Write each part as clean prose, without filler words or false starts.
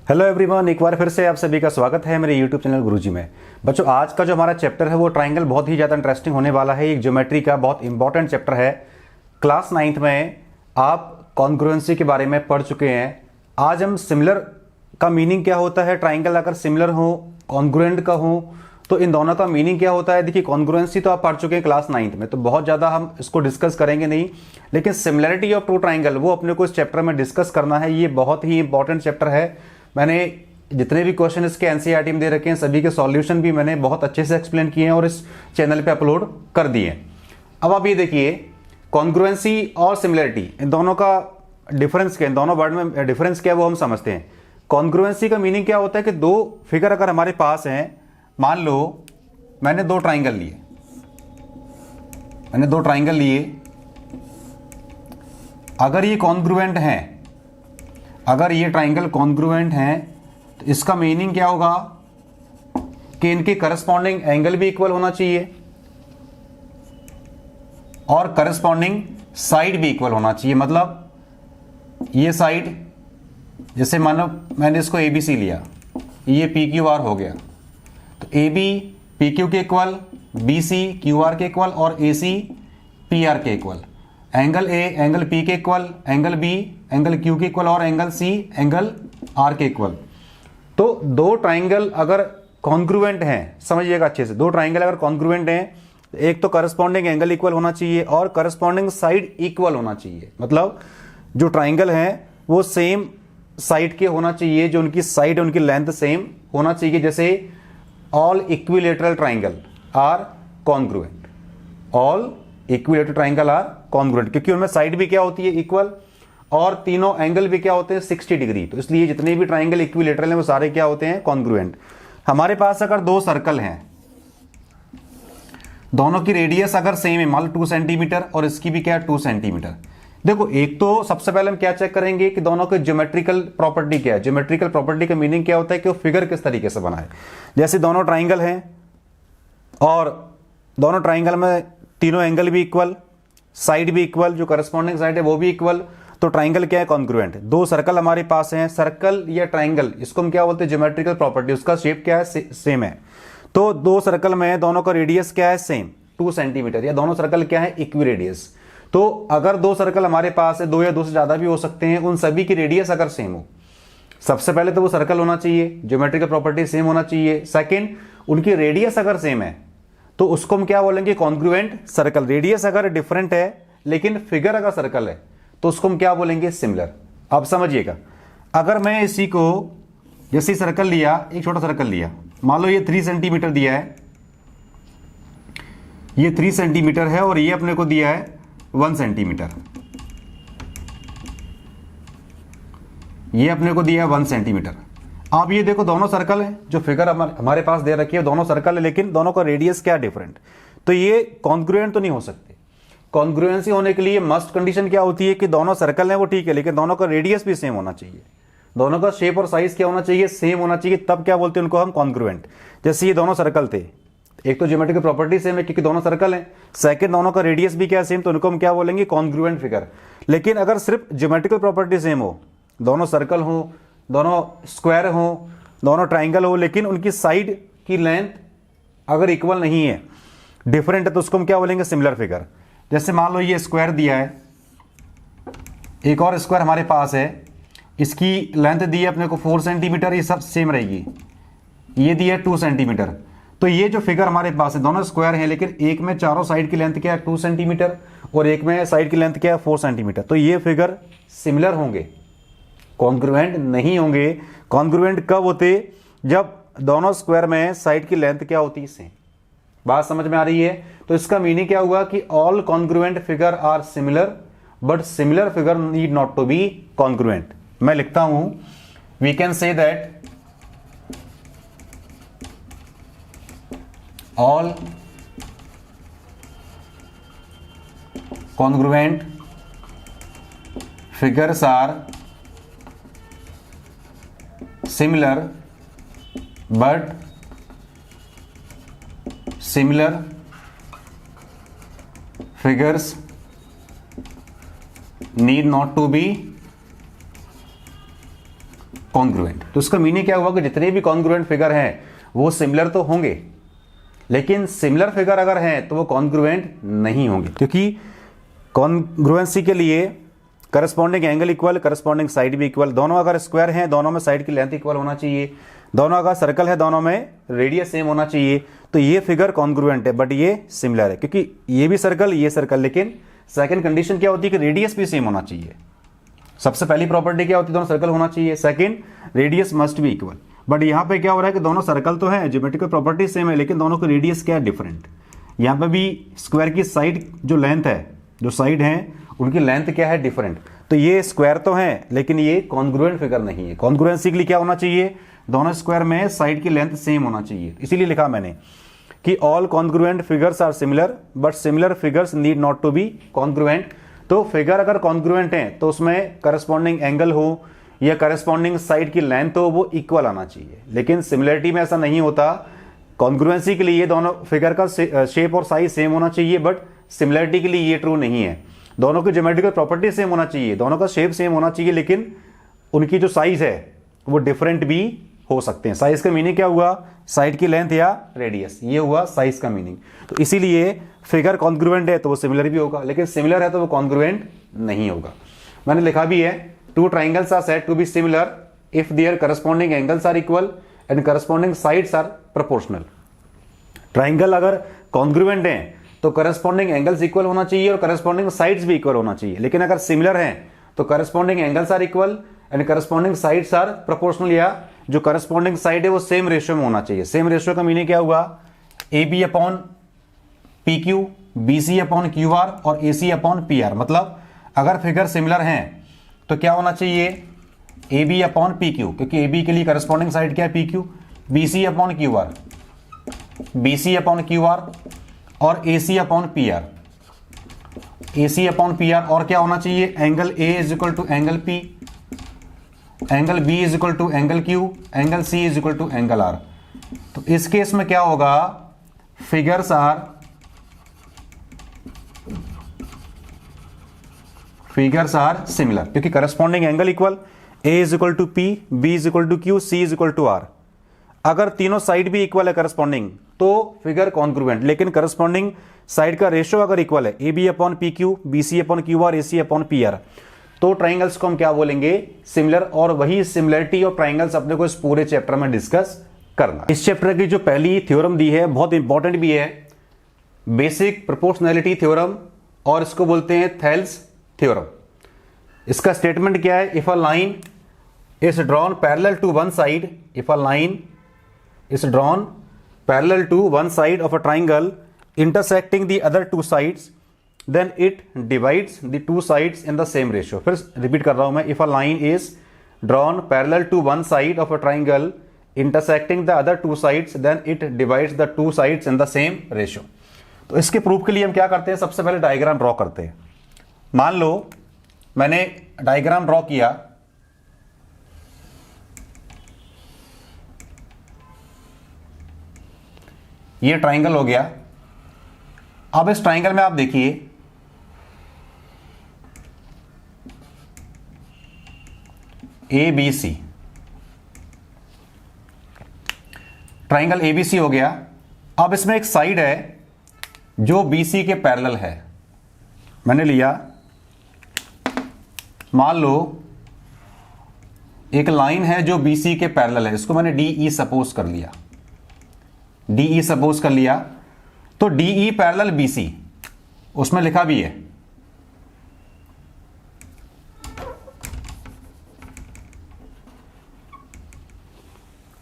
Hello everyone, एक बार फिर से आप सभी का स्वागत है मेरे यूट्यूब चैनल गुरुजी में। बच्चों, आज का जो हमारा चैप्टर है वो ट्राइंगल बहुत ही ज़्यादा इंटरेस्टिंग होने वाला है। एक ज्योमेट्री का बहुत इंपॉर्टेंट चैप्टर है। क्लास 9th में आप कॉन्ग्रुएंसी के बारे में पढ़ चुके हैं। आज हम सिमिलर का मीनिंग क्या होता है, ट्राइंगल अगर सिमिलर हो, कॉन्ग्रुएंट का हो, तो इन दोनों का मीनिंग क्या होता है। देखिए, कॉन्ग्रुएंसी तो आप पढ़ चुके हैं क्लास 9th में, तो बहुत ज़्यादा हम इसको डिस्कस करेंगे नहीं, लेकिन सिमिलरिटी ऑफ टू ट्राइंगल वो अपने को इस चैप्टर में डिस्कस करना है। ये बहुत ही इंपॉर्टेंट चैप्टर है। मैंने जितने भी क्वेश्चन इसके एनसीईआरटी में दे रखे हैं, सभी के सॉल्यूशन भी मैंने बहुत अच्छे से एक्सप्लेन किए हैं और इस चैनल पे अपलोड कर दिए। अब आप ये देखिए, कॉन्ग्रुएंसी और सिमिलरिटी, इन दोनों का डिफरेंस क्या है, इन दोनों वर्ड में डिफरेंस क्या है वो हम समझते हैं। कॉन्ग्रुएंसी का मीनिंग क्या होता है कि दो फिगर अगर हमारे पास हैं, मान लो मैंने दो ट्राइंगल लिए, अगर ये कॉन्ग्रुएंट हैं, अगर ये ट्राइंगल कॉन्ग्रुएंट हैं, तो इसका मीनिंग क्या होगा कि इनके करस्पॉन्डिंग एंगल भी इक्वल होना चाहिए और करस्पॉन्डिंग साइड भी इक्वल होना चाहिए। मतलब ये साइड, जैसे मानो मैंने इसको ABC लिया, ये PQR हो गया, तो AB PQ के इक्वल, BC QR के इक्वल और AC PR के equal. Angle A angle P के equal, angle B angle Q के इक्वल और एंगल C एंगल R के इक्वल। तो दो ट्राइंगल अगर कॉन्ग्रुएंट हैं, समझिएगा अच्छे से, दो ट्राइंगल अगर कॉन्ग्रुएंट हैं, एक तो करस्पॉन्डिंग एंगल इक्वल होना चाहिए और करस्पॉन्डिंग साइड इक्वल होना चाहिए। मतलब जो ट्राइंगल हैं वो सेम साइड के होना चाहिए, जो उनकी साइड, उनकी लेंथ सेम होना चाहिए। जैसे all equilateral triangle are congruent, all equilateral triangle are congruent, क्योंकि उनमें साइड भी क्या होती है, इक्वल, और तीनों एंगल भी क्या होते हैं, 60 डिग्री। तो इसलिए जितने भी ट्राइंगल इक्विलेटरल हैं वो सारे क्या होते हैं, कॉन्ग्रुएंट। हमारे पास अगर दो सर्कल हैं, दोनों की रेडियस अगर सेम है, मान लो 2 सेंटीमीटर और इसकी भी क्या है 2 सेंटीमीटर। देखो, एक तो सबसे पहले हम क्या चेक करेंगे कि दोनों के ज्योमेट्रिकल प्रॉपर्टी क्या है। ज्योमेट्रिकल प्रॉपर्टी का मीनिंग क्या होता है कि वो फिगर किस तरीके से बना है। जैसे दोनों ट्राइंगल हैं और दोनों ट्राइंगल में तीनों एंगल भी इक्वल, साइड भी इक्वल, जो करस्पॉन्डिंग साइड है वो भी इक्वल, तो ट्राइंगल क्या है, कॉन्ग्रुएंट। दो सर्कल हमारे पास हैं, सर्कल या ट्राइंगल, इसको हम क्या बोलते हैं, ज्योमेट्रिकल प्रॉपर्टी, उसका शेप क्या है, सेम है। तो दो सर्कल में दोनों का रेडियस क्या है, सेम 2 सेंटीमीटर, या दोनों सर्कल क्या है, इक्वी रेडियस। तो अगर दो सर्कल हमारे पास है, दो या दो से ज्यादा भी हो सकते हैं, उन सभी की रेडियस अगर सेम हो, सबसे पहले तो वो सर्कल होना चाहिए, ज्योमेट्रिकल प्रॉपर्टी सेम होना चाहिए। सेकंड, उनकी रेडियस अगर सेम है तो उसको हम क्या बोलेंगे, कॉन्ग्रुएंट सर्कल। रेडियस अगर डिफरेंट है लेकिन फिगर अगर सर्कल है तो उसको हम क्या बोलेंगे, सिमिलर। अब समझिएगा, अगर मैं इसी को, जैसे सर्कल लिया, एक छोटा सर्कल लिया, मान लो ये 3 सेंटीमीटर दिया है, ये 3 सेंटीमीटर है और ये अपने को दिया है 1 सेंटीमीटर, ये अपने को दिया है 1 सेंटीमीटर। अब ये देखो, दोनों सर्कल हैं, जो फिगर हमारे पास दे रखी है दोनों सर्कल है, लेकिन दोनों का रेडियस क्या डिफरेंट, तो ये कॉन्ग्रुएंट तो नहीं हो सकते। कॉन्ग्रुएंसी होने के लिए मस्ट कंडीशन क्या होती है कि दोनों सर्कल हैं वो ठीक है, लेकिन दोनों का रेडियस भी सेम होना चाहिए, दोनों का शेप और साइज क्या होना चाहिए, सेम होना चाहिए, तब क्या बोलते हैं उनको हम, कॉन्ग्रुएंट। जैसे ये दोनों सर्कल थे, एक तो ज्योमेट्रिकल प्रॉपर्टी सेम है क्योंकि दोनों सर्कल हैं, सेकंड दोनों का रेडियस भी क्या सेम, तो उनको हम क्या बोलेंगे, कॉन्ग्रुएंट फिगर। लेकिन अगर सिर्फ ज्योमेट्रिकल प्रॉपर्टी सेम हो, दोनों सर्कल हो, दोनों स्क्वायर हो, दोनों ट्राइंगल हो, लेकिन उनकी साइड की लेंथ अगर इक्वल नहीं है, डिफरेंट है, तो उसको हम क्या बोलेंगे, सिमिलर फिगर। जैसे मान लो ये स्क्वायर दिया है, एक और स्क्वायर हमारे पास है, इसकी लेंथ दी है अपने को 4 सेंटीमीटर, ये सब सेम रहेगी, ये दिया है 2 सेंटीमीटर। तो ये जो फिगर हमारे पास है, दोनों स्क्वायर हैं, लेकिन एक में चारों साइड की लेंथ क्या है, 2 सेंटीमीटर, और एक में साइड की लेंथ क्या है, 4 सेंटीमीटर। तो ये फिगर सिमिलर होंगे, कॉन्ग्रुएंट नहीं होंगे। कॉन्ग्रुएंट कब होते, जब दोनों स्क्वायर में साइड की लेंथ क्या होती है, सेम। बात समझ में आ रही है। तो इसका मीनिंग क्या हुआ कि all congruent figure are similar, but similar figure need not to be congruent. मैं लिखता हूं, we can say that all congruent figures are similar but similar figures need not to be congruent. तो इसका meaning क्या हुआ कि जितने भी कॉन्ग्रुएंट फिगर हैं वो सिमिलर तो होंगे, लेकिन सिमिलर फिगर अगर हैं तो वो कॉन्ग्रुएंट नहीं होंगे, क्योंकि कॉन्ग्रुएंसी के लिए corresponding angle equal, corresponding side भी इक्वल, दोनों अगर स्क्वायर हैं दोनों में साइड की लेंथ इक्वल होना चाहिए, दोनों अगर सर्कल है दोनों में रेडियस सेम होना चाहिए, तो ये फिगर कॉन्ग्रुएंट है। बट ये सिमिलर है क्योंकि ये भी सर्कल ये सर्कल, लेकिन सेकंड कंडीशन क्या होती है कि रेडियस भी सेम होना चाहिए। सबसे पहली प्रॉपर्टी क्या होती है, दोनों सर्कल होना चाहिए, second radius must be equal. But यहाँ पे क्या हो रहा है कि दोनों सर्कल तो है, ज्योमेट्रिकल प्रॉपर्टी सेम है, लेकिन दोनों की रेडियस क्या है, डिफरेंट। यहाँ पे भी स्क्वायर की साइड जो लेंथ है, जो साइड है उनकी लेंथ क्या है, डिफरेंट। तो ये स्क्वायर तो है लेकिन ये कॉन्ग्रुएंट फिगर नहीं है। कॉन्ग्रुएंसी के लिए क्या होना चाहिए, दोनों स्क्वायर में साइड की लेंथ सेम होना चाहिए। इसीलिए लिखा मैंने कि all congruent figures are similar but similar figures need not to be congruent. तो फिगर अगर कॉन्ग्रुएंट है तो उसमें करस्पॉन्डिंग एंगल हो या करस्पॉन्डिंग साइड की लेंथ हो वो इक्वल आना चाहिए, लेकिन सिमिलरिटी में ऐसा नहीं होता। कॉन्ग्रुएंसी के लिए दोनों फिगर का शेप और साइज सेम होना चाहिए, बट सिमिलरिटी के लिए ये ट्रू नहीं है। दोनों की ज्योमेट्रिकल प्रॉपर्टी सेम होना चाहिए, दोनों का शेप सेम होना चाहिए, लेकिन उनकी जो साइज है वो डिफरेंट भी हो सकते हैं। साइज का मीनिंग क्या हुआ, साइड की लेंथ या रेडियस, ये हुआ साइज का मीनिंग। तो इसीलिए फिगर कॉन्ग्रुएंट है तो वो सिमिलर भी होगा, लेकिन सिमिलर है तो वो कॉन्ग्रुएंट नहीं होगा। मैंने लिखा भी है, two triangles are said to be similar if their corresponding angles are equal and corresponding sides are proportional. Triangle अगर कॉन्ग्रुएंट है तो करस्पॉन्डिंग एंगल्स इक्वल होना चाहिए और करस्पॉन्डिंग साइड्स भी इक्वल होना चाहिए, लेकिन अगर सिमिलर हैं तो corresponding angles are equal and corresponding sides are proportional, या जो करस्पॉन्डिंग साइड है वो सेम रेशियो में होना चाहिए। सेम रेशियो का मीनिंग क्या हुआ, A B upon P Q, B C upon Q R और A C upon P R. मतलब अगर फिगर सिमिलर हैं तो क्या होना चाहिए, A B upon P Q, क्योंकि ए बी के लिए करस्पॉन्डिंग साइड क्या है, P Q, B C upon Q R, B C upon Q R और A C upon P R, A C upon P R. और क्या होना चाहिए, angle A is equal to angle P, angle B is equal to angle Q, angle C is equal to angle R. तो इस case में क्या होगा, figures are similar, क्योंकि corresponding angle equal, A is equal to P, B is equal to Q, C is equal to R. अगर तीनों side भी equal है करस्पॉन्डिंग तो फिगर कॉन्ग्रुएंट, लेकिन करस्पॉन्डिंग साइड का रेशियो अगर इक्वल है, A B upon P Q, B C upon Q R, A C upon P R, तो ट्राइंगल्स को हम क्या बोलेंगे, सिमिलर। और वही सिमिलरिटी और ट्राइंगल्स अपने को इस पूरे चैप्टर में डिस्कस करना। इस चैप्टर की जो पहली थ्योरम दी है बहुत इंपॉर्टेंट भी है, बेसिक प्रोपोर्शनैलिटी थ्योरम, और इसको बोलते हैं थेल्स थ्योरम। इसका स्टेटमेंट क्या है, if a line is drawn parallel to one side, if a line is drawn parallel to one side of a triangle intersecting the other two sides, then it divides the two sides in the same ratio। फिर repeat कर रहा हूं मैं, if a line is drawn parallel to one side of a triangle intersecting the other two sides, then it divides the two sides in the same ratio। तो इसके proof के लिए हम क्या करते हैं, सबसे पहले डायग्राम ड्रॉ करते हैं। मान लो मैंने डायग्राम ड्रॉ किया, ये ट्राइंगल हो गया। अब इस ट्राइंगल में आप देखिए, A B C, triangle A B C हो गया। अब इसमें एक साइड है जो बी सी के पैरेलल है। मैंने लिया, मान लो एक लाइन है जो बी सी के पैरेलल है, इसको मैंने डी ई सपोज कर लिया, डीई सपोज कर लिया। तो डीई पैरेलल बीसी, उसमें लिखा भी है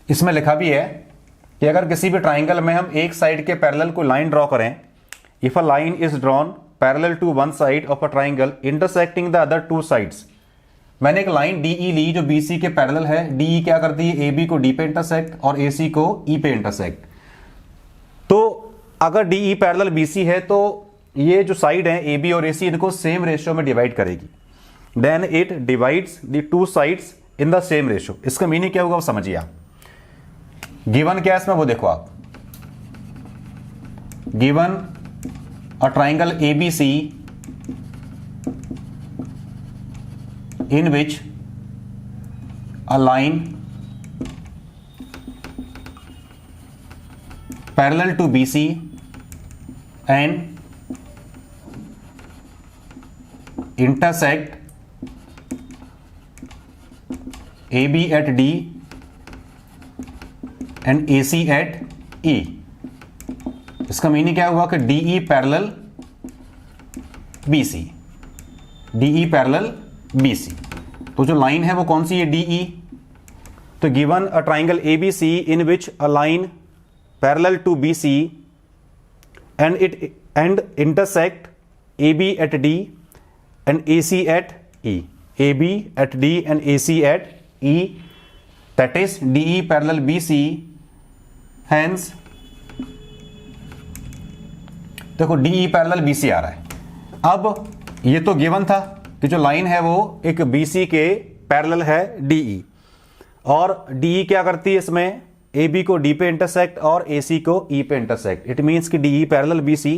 इसमें लिखा भी है कि अगर किसी भी ट्राइंगल में हम एक साइड के पैरेलल को लाइन ड्रॉ करें, if a line is drawn parallel to one side of a triangle intersecting the other two sides. मैंने एक लाइन डीई ली जो बीसी के पैरेलल है। डीई क्या करती है, ए बी को डी पे इंटरसेक्ट और ए सी को ई पे इंटरसेक्ट। तो अगर डीई पैरेलल बीसी है तो ये जो साइड है ए बी और ए सी, इनको सेम रेशियो में डिवाइड करेगी। Then it divides the two sides in the same ratio. इसका मीनिंग क्या होगा वो समझिए आप। गिवन क्या है इसमें वो देखो आप, given a triangle A B C in which a line parallel to BC and intersect AB at D and AC at E। इसका मीनिंग क्या हुआ कि DE parallel BC, DE parallel BC। तो जो लाइन है वो कौन सी है? DE। तो given a triangle ABC in which a line parallel to BC and intersect AB at D and AC at E, AB at D and AC at E, that is DE parallel BC, hence देखो DE parallel BC आ रहा है। अब ये तो given था कि जो line है वो एक BC के पैरेलल है DE, और DE क्या करती है इसमें? AB को D पे इंटरसेक्ट और AC को E पे इंटरसेक्ट। इट मींस कि DE parallel BC।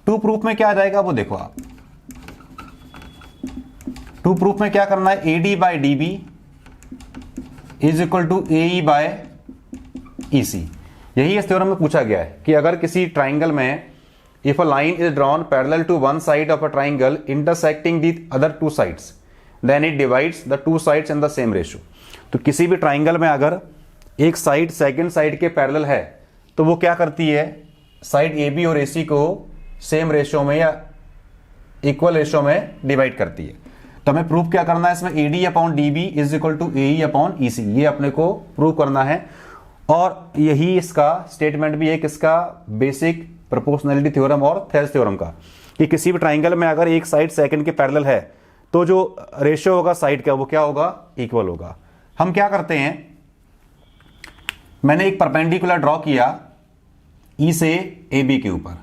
To proof में क्या आ जाएगा वो देखो आप। टू प्रूफ में क्या करना है? AD by DB is equal to AE by EC। यही इस थ्योरम में पूछा गया है कि अगर किसी ट्राइंगल में if a line is drawn parallel to one side of a triangle intersecting the other two sides then it divides the two sides in the same ratio. तो किसी भी ट्राइंगल में अगर एक साइड सेकंड साइड के parallel है तो वो क्या करती है? साइड AB और AC को सेम रेशियो में या इक्वल रेशियो में डिवाइड करती है। तो हमें प्रूफ क्या करना है इसमें? AD upon DB is equal to AE upon EC, ये अपने को प्रूव करना है। और यही इसका स्टेटमेंट भी है किसका? बेसिक प्रोपोर्शनैलिटी थ्योरम और थेल्स थ्योरम का, कि किसी भी ट्राइंगल में अगर एक साइड सेकंड के पैरेलल है तो जो रेशियो होगा साइड का वो क्या होगा? इक्वल होगा। हम क्या करते हैं, मैंने एक परपेंडिकुलर ड्रॉ किया E से AB के ऊपर,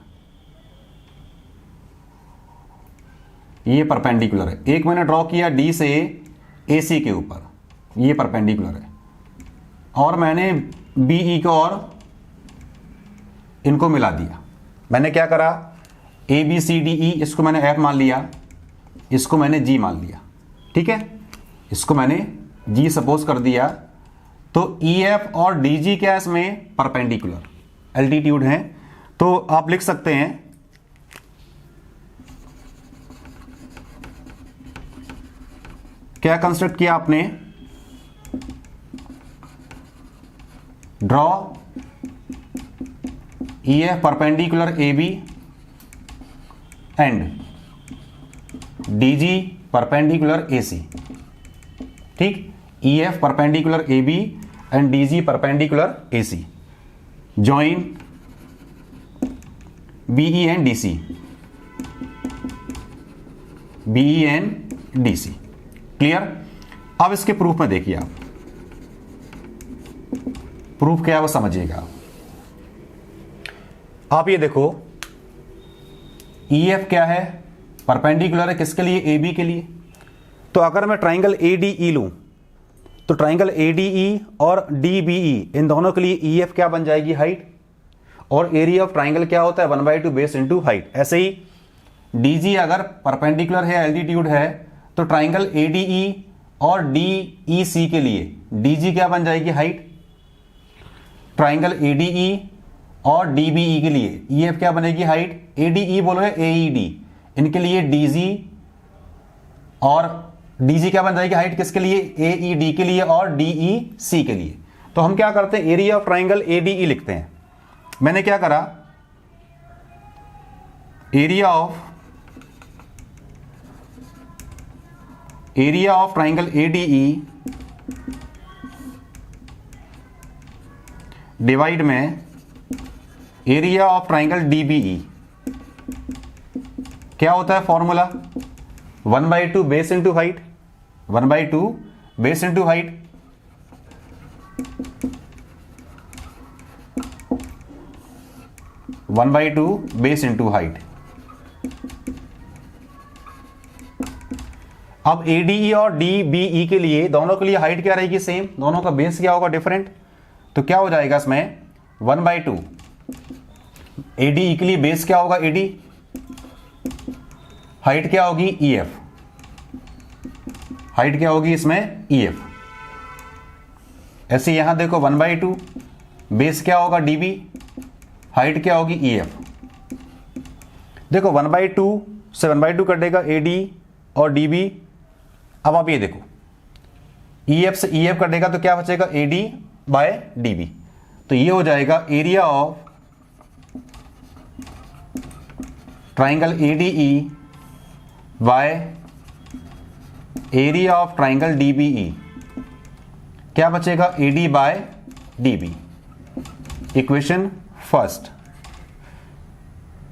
ये परपेंडिकुलर है। एक मैंने ड्रॉ किया D से AC के ऊपर, ये परपेंडिकुलर है। और मैंने BE को और इनको मिला दिया। मैंने क्या करा? ABCDE इसको मैंने F मान लिया, इसको मैंने G मान लिया, ठीक है। इसको मैंने G सपोज कर दिया। तो EF और DG क्या है इसमें? परपेंडिकुलर एल्टीट्यूड है। तो आप लिख सकते हैं क्या कंस्ट्रक्ट किया आपने? Draw EF perpendicular AB and DG perpendicular AC, ठीक। EF perpendicular AB and DG perpendicular AC, join BE and DC, BE and DC। Clear? अब इसके प्रूफ में देखिए आप, प्रूफ क्या है वो समझिएगा आप। ये देखो EF क्या है? परपेंडिकुलर है किसके लिए? AB के लिए। तो अगर मैं ट्राइंगल ADE लूं तो ट्राइंगल ADE और DBE इन दोनों के लिए EF क्या बन जाएगी? हाइट। और एरिया ऑफ ट्राइंगल क्या होता है? 1/2 बेस इंटू हाइट। ऐसे ही DG अगर परपेंडिकुलर है, एल्टीट्यूड है, तो ट्राइंगल ADE और DEC के लिए DG क्या बन जाएगी? हाइट। ट्राइंगल ADE और DBE के लिए EF क्या बनेगी? हाइट। ADE बोलो है AED, इनके लिए DG और DG क्या बन जाएगी? हाइट किसके लिए? AED के लिए और DEC के लिए। तो हम क्या करते हैं? एरिया ऑफ ट्राइंगल ADE लिखते हैं। मैंने क्या करा? Area of triangle ADE divide में एरिया ऑफ ट्राइंगल DBE। क्या होता है formula? 1/2 base into height, 1/2 base into height. One by two base into height. अब ADE और DBE के लिए, दोनों के लिए हाइट क्या रहेगी? सेम। दोनों का बेस क्या होगा? डिफरेंट। तो क्या हो जाएगा इसमें? 1/2। ADE के लिए बेस क्या होगा? AD। हाइट क्या होगी? EF। हाइट क्या होगी इसमें? EF। ऐसे यहां देखो 1/2, बेस क्या होगा DB, हाइट क्या होगी EF। देखो 1/2 से 1/2 कटेगा AD और DB। अब आप ये देखो EF से EF कटेगा तो क्या बचेगा AD/DB। तो ये हो जाएगा area of triangle ADE by area of triangle DBE। क्या बचेगा AD/DB। Equation first.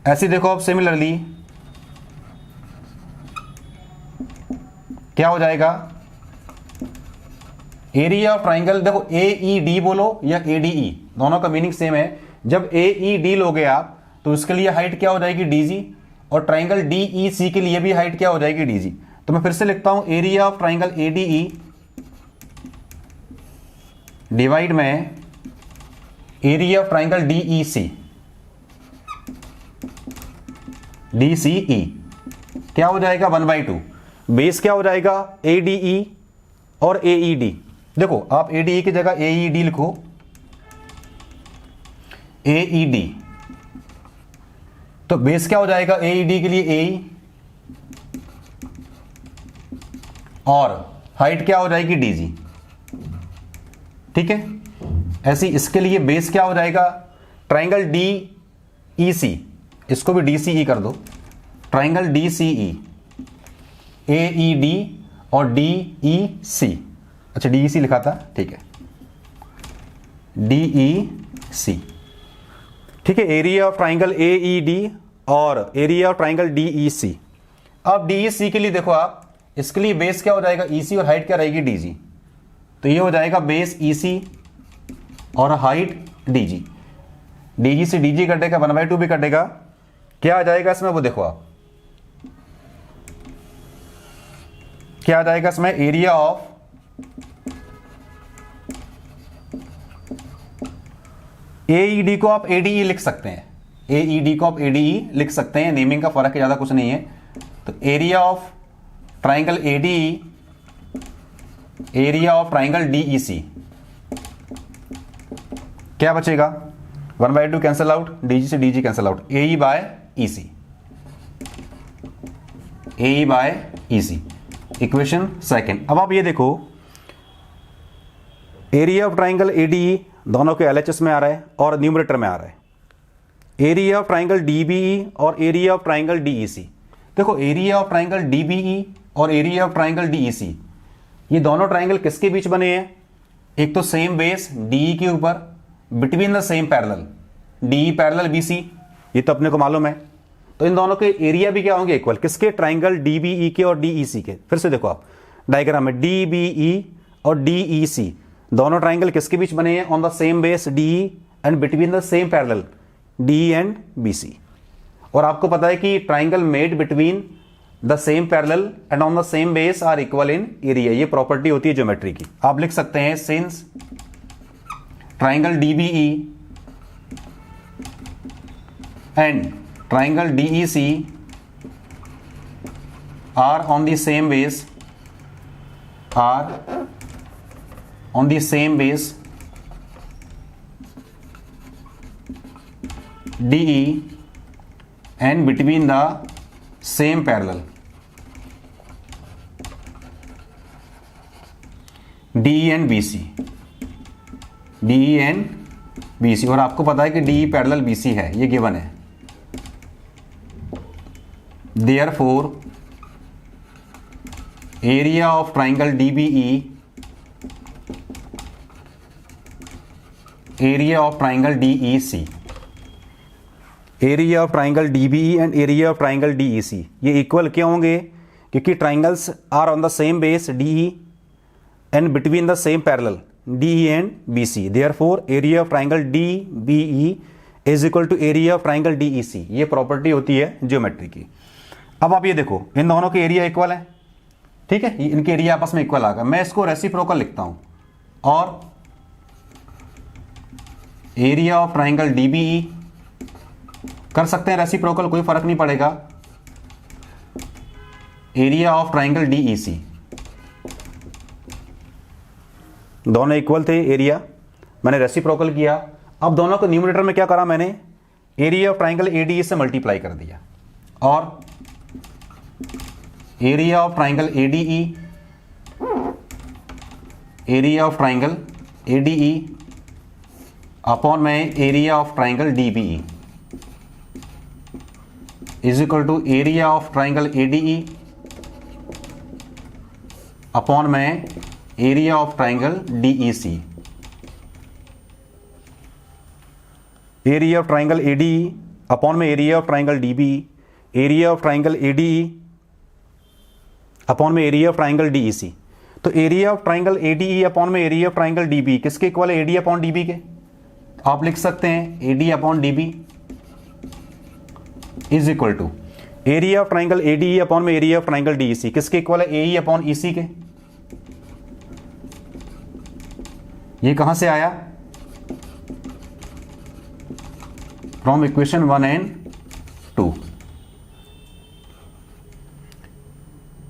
ऐसे देखो अब सिमिलरली क्या हो जाएगा, एरिया ऑफ ट्राइंगल, देखो AED बोलो या ADE, दोनों का मीनिंग सेम है। जब AED लोगे आप तो उसके लिए हाइट क्या हो जाएगी DG, और ट्राइंगल DEC के लिए भी हाइट क्या हो जाएगी DG। तो मैं फिर से लिखता हूं area of triangle ADE divide में एरिया ऑफ ट्राइंगल DCE क्या हो जाएगा 1/2। बेस क्या हो जाएगा ADE और AED। देखो आप ADE की जगह AED लिखो, AED, तो बेस क्या हो जाएगा AED के लिए AE, और हाइट क्या हो जाएगी DG। ठीक है, ऐसी इसके लिए बेस क्या हो जाएगा ट्राइंगल DEC, इसको भी DCE कर दो, ट्राइंगल DCE, AED और DEC। अच्छा DEC लिखा था, ठीक है, DEC। ठीक है, एरिया ऑफ ट्राइंगल AED और एरिया ऑफ ट्राइंगल DEC। अब DEC के लिए देखो आप, इसके लिए बेस क्या हो जाएगा EC और हाइट क्या रहेगी DG। तो ये हो जाएगा बेस EC और हाइट DG। DG से DG कटेगा, 1/2 भी कटेगा, क्या आ जाएगा इसमें वो देखो आप, क्या आ जाएगा इसमें एरिया ऑफ AED को आप ADE लिख सकते हैं, AED को आप ADE लिख सकते हैं, नेमिंग का फर्क है, ज्यादा कुछ नहीं है। तो area of triangle ADE, area of triangle DEC, क्या बचेगा 1/2 कैंसिल आउट, DG से DG cancel out, AE/EC, AE/EC। Equation second. अब आप ये देखो एरिया ऑफ ट्राइंगल ADE दोनों के LHS में आ रहा है और न्यूमरेटर में आ रहा है। एरिया ऑफ ट्राइंगल DBE और एरिया ऑफ ट्राइंगल DEC। देखो एरिया ऑफ ट्राइंगल DBE और एरिया ऑफ ट्राइंगल DEC, ये दोनों ट्राइंगल किसके बीच बने हैं, एक तो सेम बेस DE के ऊपर, between the same parallel, DE parallel BC, ये तो अपने को मालूम है। तो इन दोनों के एरिया भी क्या होंगे इक्वल, किसके, ट्राइंगल DBE के और DEC के। फिर से देखो आप डायग्राम में DBE और DEC दोनों ट्राइंगल किसके बीच बने हैं, on the same base DE and between the same parallel DE and BC। और आपको पता है कि triangle made between the same parallel and on the same base are equal in area, ये प्रॉपर्टी होती है ज्योमेट्री की। आप लिख सकते हैं since triangle DBE and triangle DEC are on the same base, DE and between the same parallel, DE and BC, और आपको पता है कि DE पैरेलल BC है, ये गिवन है। Therefore, area of triangle DBE, area of triangle DEC, area of triangle DBE and area of triangle DEC ये equal क्यों होंगे, क्योंकि triangles are on the same base DE and between the same parallel DE and BC। Therefore, area of triangle DBE is equal to area of triangle DEC। ये property होती है geometry की। अब आप ये देखो इन दोनों के एरिया इक्वल है, ठीक है, इनके एरिया आपस में इक्वल आ गया। मैं इसको रेसिप्रोकल लिखता हूं, और एरिया ऑफ ट्राइंगल DBE कर सकते हैं रेसिप्रोकल, कोई फर्क नहीं पड़ेगा, एरिया ऑफ ट्राइंगल DEC दोनों इक्वल थे एरिया, मैंने रेसिप्रोकल किया। अब दोनों को न्यूमरेटर में क्या करा मैंने, एरिया ऑफ ट्राइंगल एडीई से मल्टीप्लाई कर दिया, और area of triangle ADE, area of triangle ADE upon में area of triangle DBE is equal to area of triangle ADE upon में area of triangle DEC. Area of triangle ADE upon में area of triangle DBE, area of triangle ADE upon में area of triangle DEC. तो area of triangle ADE upon में area of triangle DB किसके equal है, AD upon DB के। आप लिख सकते हैं AD upon DB is equal to area of triangle ADE upon में एरिया ऑफ ट्राइंगल डीईसी किसके इक्वल है, एई अपॉन ईसी के। ये कहां से आया, from equation 1 and 2,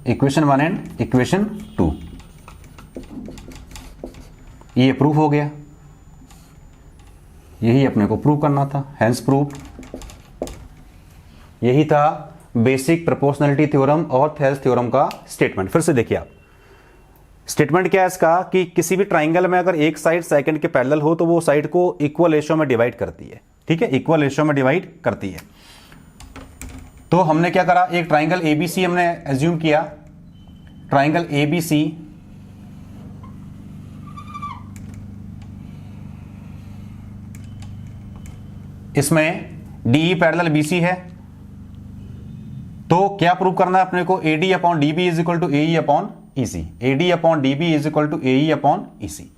equation 1 and equation 2। ये प्रूफ हो गया, यही अपने को प्रूव करना था, हेंस प्रूफ। यही था बेसिक प्रोपोर्शनैलिटी थ्योरम और थेल्स थ्योरम का स्टेटमेंट। फिर से देखिए आप, स्टेटमेंट क्या है इसका कि किसी भी ट्राइंगल में अगर एक साइड सेकंड के पैरेलल हो तो वो साइड को इक्वल रेशियो में डिवाइड करती है, ठीक है, इक्वल रेशियो में डिवाइड करती है। तो हमने क्या करा, एक ट्राइंगल एबीसी हमने एज्यूम किया, ट्राइंगल एबीसी इसमें डीई पैरेलल बीसी है। तो क्या प्रूव करना है अपने को, AD upon DB is equal to AE upon EC, AD upon DB is equal to AE upon EC.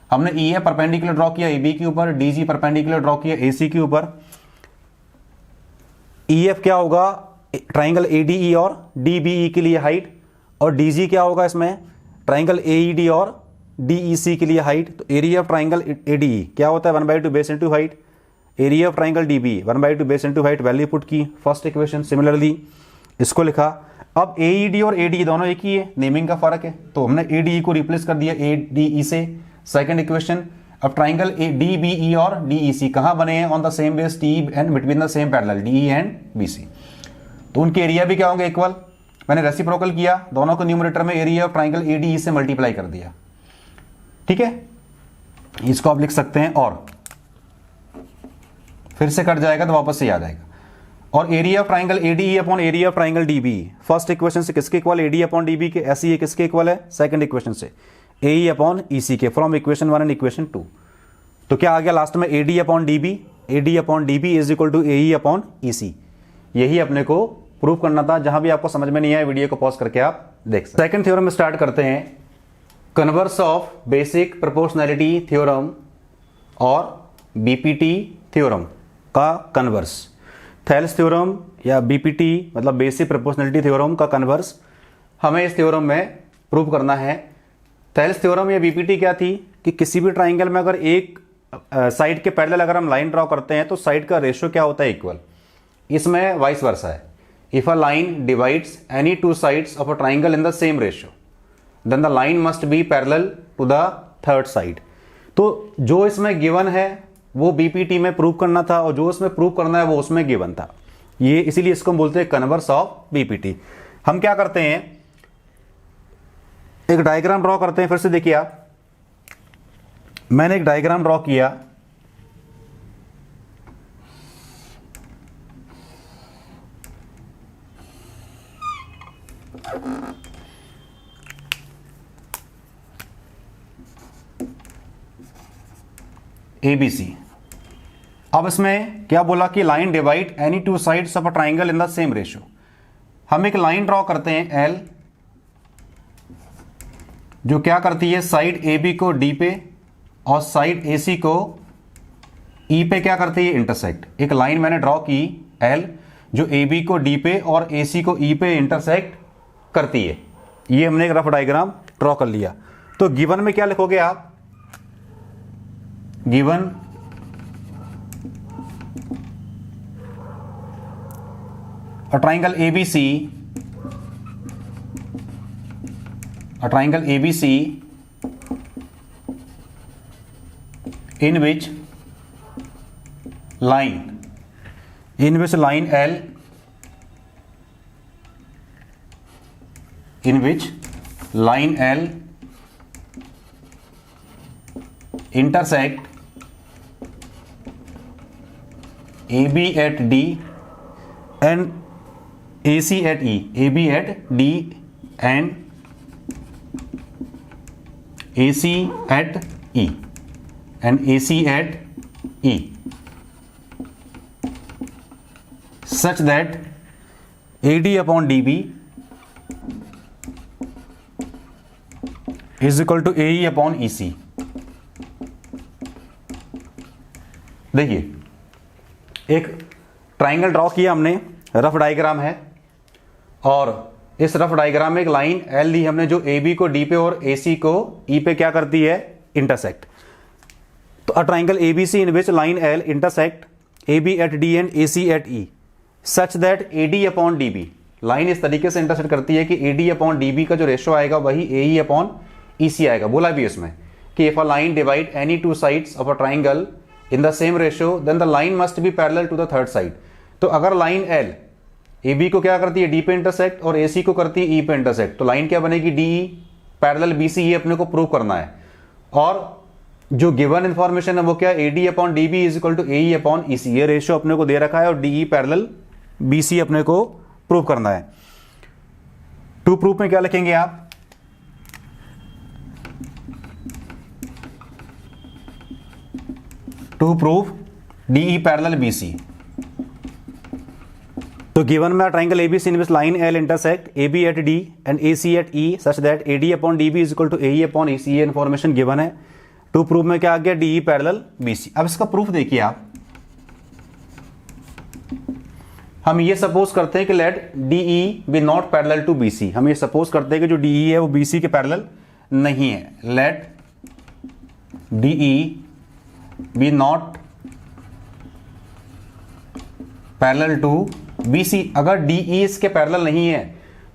हमने ई है परपेंडिकुलर ड्रॉ किया एबी के ऊपर, डीजी परपेंडिकुलर ड्रॉ किया एसी के ऊपर। ईएफ क्या होगा, ट्राइंगल एडीई और डीबीई के लिए हाइट, और डीजी क्या होगा इसमें, ट्राइंगल एईडी और डीईसी के लिए हाइट। तो एरिया ऑफ ट्राइंगल एडीई क्या होता है, 1/2 base into height. Area of triangle dB 1/2 base into height, value put की, फर्स्ट इक्वेशन। सिमिलरली इसको लिखा। अब एईडी और एडी दोनों एक ही है, नेमिंग का फर्क है, तो हमने एडीई को रिप्लेस कर दिया एडीई से, सेकंड इक्वेशन। अब ट्राइंगल डीबीई और डीईसी कहां बने हैं, on the same base T and between the same parallel DE and BC. तो उनके एरिया भी क्या होंगे, इक्वल। मैंने रेसिप्रोकल किया, दोनों को न्यूमरेटर में एरिया ऑफ ट्राइंगल एडीई से मल्टीप्लाई कर दिया, ठीक है। इसको आप लिख सकते हैं, और फिर से कट जाएगा तो वापस से आ जाएगा। और area of triangle ADE upon area of triangle dB, first equation से किसके इक्वल, एडी अपॉन डीबी के, ऐसे ये किसके इक्वल है, सेकंड इक्वेशन से एई अपॉन ईसी के, फ्रॉम इक्वेशन 1 एंड इक्वेशन 2। तो क्या आ गया लास्ट में, AD upon DB, AD upon DB is equal to AE upon EC. यही अपने को प्रूव करना था। जहां भी आपको समझ में नहीं आया वीडियो को पॉज करके आप देख सकते हैं। सेकंड थ्योरम में स्टार्ट करते हैं, converse of basic proportionality theorem और बीपीटी थ्योरम का कन्वर्स। थेल्स थ्योरम या बीपीटी मतलब बेसिक प्रोपोर्शनैलिटी थ्योरम का कन्वर्स हमें इस थ्योरम में प्रूव करना है। थेल्स थ्योरम या बीपीटी क्या थी कि किसी भी ट्राइंगल में अगर एक साइड के पैरेलल अगर हम लाइन ड्रॉ करते हैं तो साइड का रेशियो क्या होता है, इक्वल। इसमें वाइस वर्सा है, if a line divides any two sides of a triangle in the same ratio then the line must be parallel to the third side. तो जो इसमें गिवन है वो बीपीटी में प्रूव करना था, और जो इसमें प्रूव करना है वो उसमें गिवन था। ये इसीलिए इसको हम बोलते हैं कन्वर्स ऑफ बीपीटी। हम क्या करते हैं, एक डायग्राम ड्रॉ करते हैं। फिर से देखिए आप, मैंने एक डायग्राम ड्रॉ किया, ABC। अब इसमें क्या बोला कि line divide any two sides of a triangle in the same ratio. हम एक लाइन ड्रॉ करते हैं L, जो क्या करती है, साइड AB को D पे और साइड AC को E पे क्या करती है, इंटरसेक्ट। एक लाइन मैंने ड्रॉ की L जो AB को D पे और AC को E पे इंटरसेक्ट करती है। ये हमने एक रफ डायग्राम ड्रॉ कर लिया। तो गिवन में क्या लिखोगे आप, given a triangle ABC, a triangle ABC in which line L intersect AB at D and AC at E, AB at D and AC at E and AC at E, such that AD upon DB is equal to AE upon EC। देखिए एक triangle draw किया हमने, rough diagram है, और इस rough diagram में एक line L ली हमने जो ए बी को डी पे और ए सी को ई पे क्या करती है, इंटरसेक्ट। तो a triangle A B C in which line L intersect A B at D and A C at E such that A D upon D B, line इस तरीके से इंटरसेक्ट करती है कि A D upon D B का जो ratio आएगा वही ए ई अपॉन ई सी आएगा। बोला भी इसमें कि if a line divide any two sides of a triangle in the same ratio then the line must be parallel to the third side. तो अगर लाइन एल ए बी को क्या करती है, डी पे इंटरसेक्ट, और ए सी को करती है ई पे इंटरसेक्ट, तो लाइन क्या बनेगी, D E parallel B C, ये अपने को प्रूव करना है। और जो गिवन इंफॉर्मेशन है वो क्या, A D upon D B is equal to A E upon E C, ये रेशियो अपने को दे रखा है और D E parallel B C अपने को प्रूव करना है। टू प्रूफ में क्या लिखेंगे आप, to proof D E parallel B C. तो गिवन में triangle ABC in which line L intersect A B at D and A C at E such that A D upon D B is equal to A E upon E C, ये information given है। To proof में क्या आ गया, D E parallel B C. अब इसका proof देखिए आप, हम ये सपोज करते हैं कि let D E be not parallel to B C. हम ये सपोज करते हैं कि जो डी ई है वो बी सी के पैरेलल नहीं है। Let D E be not parallel to B C. अगर डी ई इसके पैरेलल नहीं है